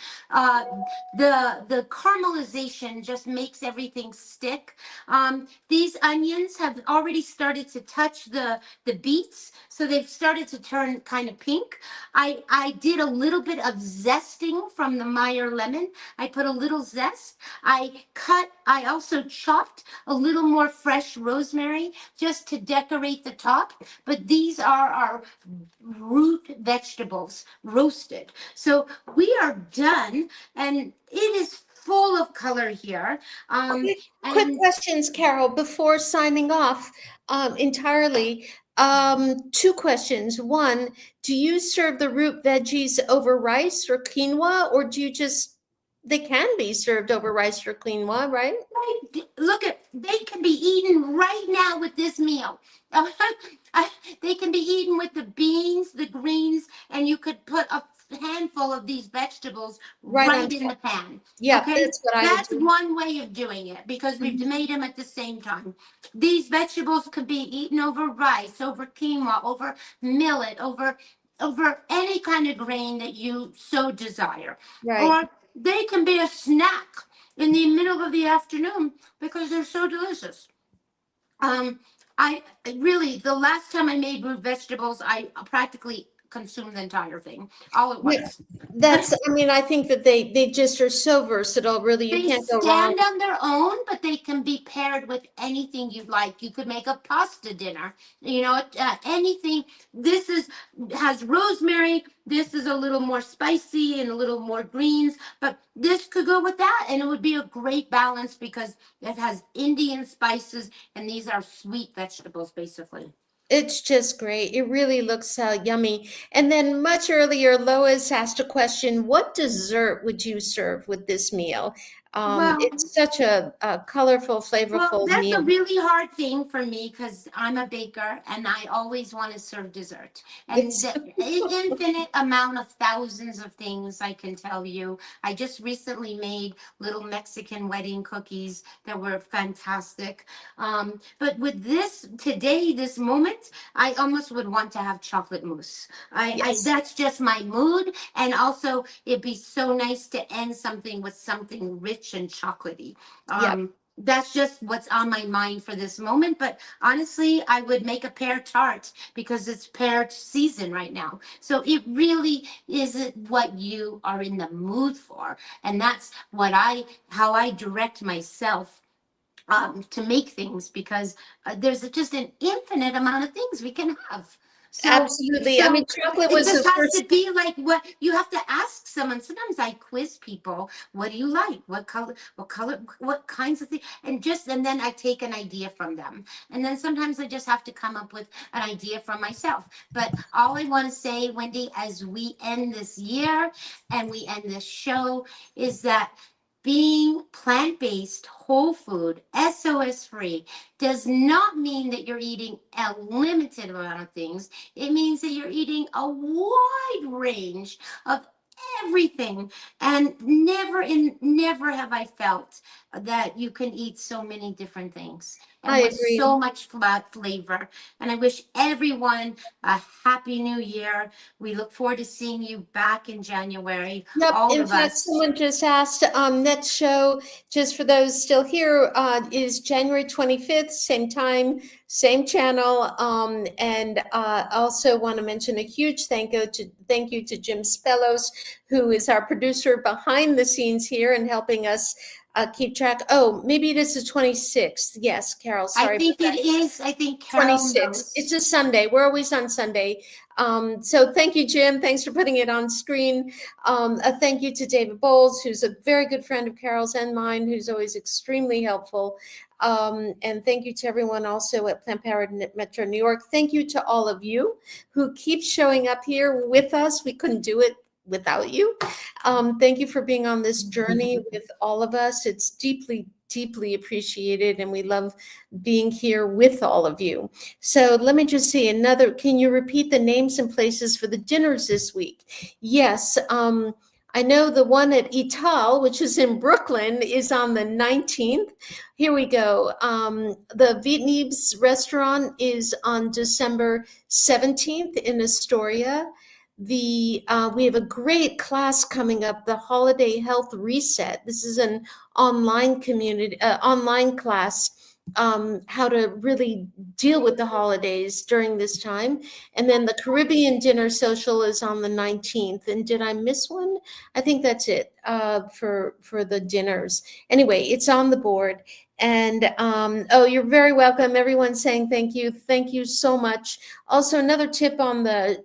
Speaker 2: the caramelization just makes everything stick. These onions have already started to touch the beets, so they've started to turn kind of pink. I did a little bit of zesting from the Meyer lemon. I put a little zest. I also chopped a little more fresh rosemary just to decorate the top. But these are our root vegetables roasted. So we are done, and it is full of color here.
Speaker 1: Quick questions, Carole, before signing off entirely. 2 questions. One, do you serve the root veggies over rice or quinoa, or they can be served over rice or quinoa, right?
Speaker 2: Look, they can be eaten right now with this meal. They can be eaten with the beans, the greens, and you could put a handful of these vegetables right in the pan.
Speaker 1: Yeah,
Speaker 2: okay?
Speaker 1: That's
Speaker 2: one way of doing it, because we've made them at the same time. These vegetables could be eaten over rice, over quinoa, over millet, over any kind of grain that you so desire.
Speaker 1: right.
Speaker 2: Or they can be a snack in the middle of the afternoon because they're so delicious. I really, the last time I made root vegetables, I practically consume the entire thing all at
Speaker 1: Yeah,
Speaker 2: once.
Speaker 1: that's, I mean, I think that they just are so versatile, really, you
Speaker 2: They
Speaker 1: can't go wrong.
Speaker 2: stand on their own, but they can be paired with anything you'd like. You could make a pasta dinner, anything. This is has rosemary. This is a little more spicy and a little more greens, but this could go with that, and it would be a great balance because it has Indian spices, and these are sweet vegetables, basically.
Speaker 1: It's just great. It really looks yummy. And then much earlier, Lois asked a question, what dessert would you serve with this meal?
Speaker 2: Well,
Speaker 1: It's such a colorful,
Speaker 2: Well,
Speaker 1: flavorful
Speaker 2: that's a
Speaker 1: meal.
Speaker 2: really hard thing for me because I'm a baker and I always want to serve dessert. And
Speaker 1: It's
Speaker 2: the infinite amount of thousands of things I can tell you. I just recently made little Mexican wedding cookies that were fantastic. But with this today, this moment, I almost would want to have chocolate mousse.
Speaker 1: yes.
Speaker 2: That's just my mood. And also, it'd be so nice to end something with something rich and chocolatey.
Speaker 1: Yep.
Speaker 2: That's just what's on my mind for this moment. But honestly, I would make a pear tart because it's pear season right now. So it really isn't what you are in the mood for. And that's how I direct myself to make things because there's just an infinite amount of things we can have. So,
Speaker 1: Absolutely. I mean,
Speaker 2: so
Speaker 1: chocolate
Speaker 2: it
Speaker 1: was
Speaker 2: just
Speaker 1: the
Speaker 2: has to
Speaker 1: first.
Speaker 2: be like what you have to ask someone. Sometimes I quiz people, what do you like? What kinds of things? And then I take an idea from them. And then sometimes I just have to come up with an idea from myself. But all I want to say, Wendy, as we end this year and we end this show, is that being plant based, whole food, SOS free does not mean that you're eating a limited amount of things. It means that you're eating a wide range of everything. And never have I felt that you can eat so many different things and
Speaker 1: I
Speaker 2: with
Speaker 1: agree.
Speaker 2: so much flavor. And I wish everyone a happy new year. We look forward to seeing you back in January,
Speaker 1: Yep.
Speaker 2: all
Speaker 1: In
Speaker 2: of
Speaker 1: fact,
Speaker 2: us.
Speaker 1: someone just asked, next show, just for those still here, is January 25th, same time, same channel. And also want to mention a huge thank you to Jim Spellos, who is our producer behind the scenes here and helping us keep track. Oh, maybe it is the 26th. Yes, Carol,
Speaker 2: I
Speaker 1: sorry about
Speaker 2: think it
Speaker 1: that.
Speaker 2: is. I think Carole
Speaker 1: 26. It's
Speaker 2: knows.
Speaker 1: a Sunday. We're always on Sunday. So thank you, Jim. Thanks for putting it on screen. A thank you to David Bowles, who's a very good friend of Carol's and mine, who's always extremely helpful. And thank you to everyone also at Planned Parenthood Metro New York. Thank you to all of you who keep showing up here with us. We couldn't do it without you. Thank you for being on this journey with all of us. It's deeply, deeply appreciated, and we love being here with all of you. So let me just see another. Can you repeat the names and places for the dinners this week? Yes. I know the one at Ital, which is in Brooklyn, is on the 19th. Here we go. The Vietnamese restaurant is on December 17th in Astoria. We have a great class coming up, the Holiday Health Reset. This is an online class, how to really deal with the holidays during this time. And then the Caribbean Dinner Social is on the 19th. And did I miss one? I think that's it for the dinners. Anyway, it's on the board. And oh, you're very welcome. Everyone's saying thank you. Thank you so much. Also, another tip on the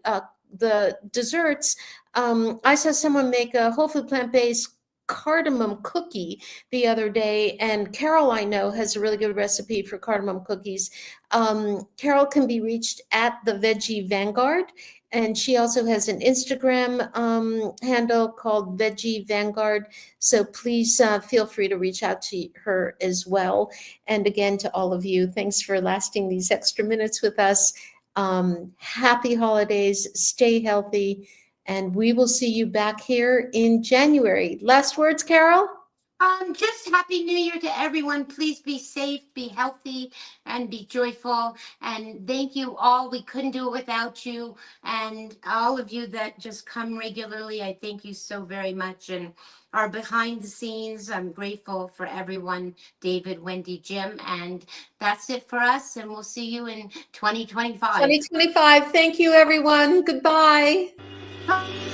Speaker 1: desserts. I saw someone make a whole food plant-based cardamom cookie the other day, and Carole, I know, has a really good recipe for cardamom cookies. Carole can be reached at the Veggie Vanguard, and she also has an Instagram handle called Veggie Vanguard. So please feel free to reach out to her as well. And again, to all of you, thanks for lasting these extra minutes with us. Happy holidays, stay healthy, and we will see you back here in January. Last words, Carole?
Speaker 2: Just happy new year to everyone. Please be safe, be healthy, and be joyful. And thank you all. We couldn't do it without you. And all of you that just come regularly, I thank you so very much. And are behind the scenes, I'm grateful for everyone, David, Wendy, Jim. And that's it for us. And we'll see you in 2025.
Speaker 1: 2025. Thank you, everyone. Goodbye.
Speaker 2: Bye.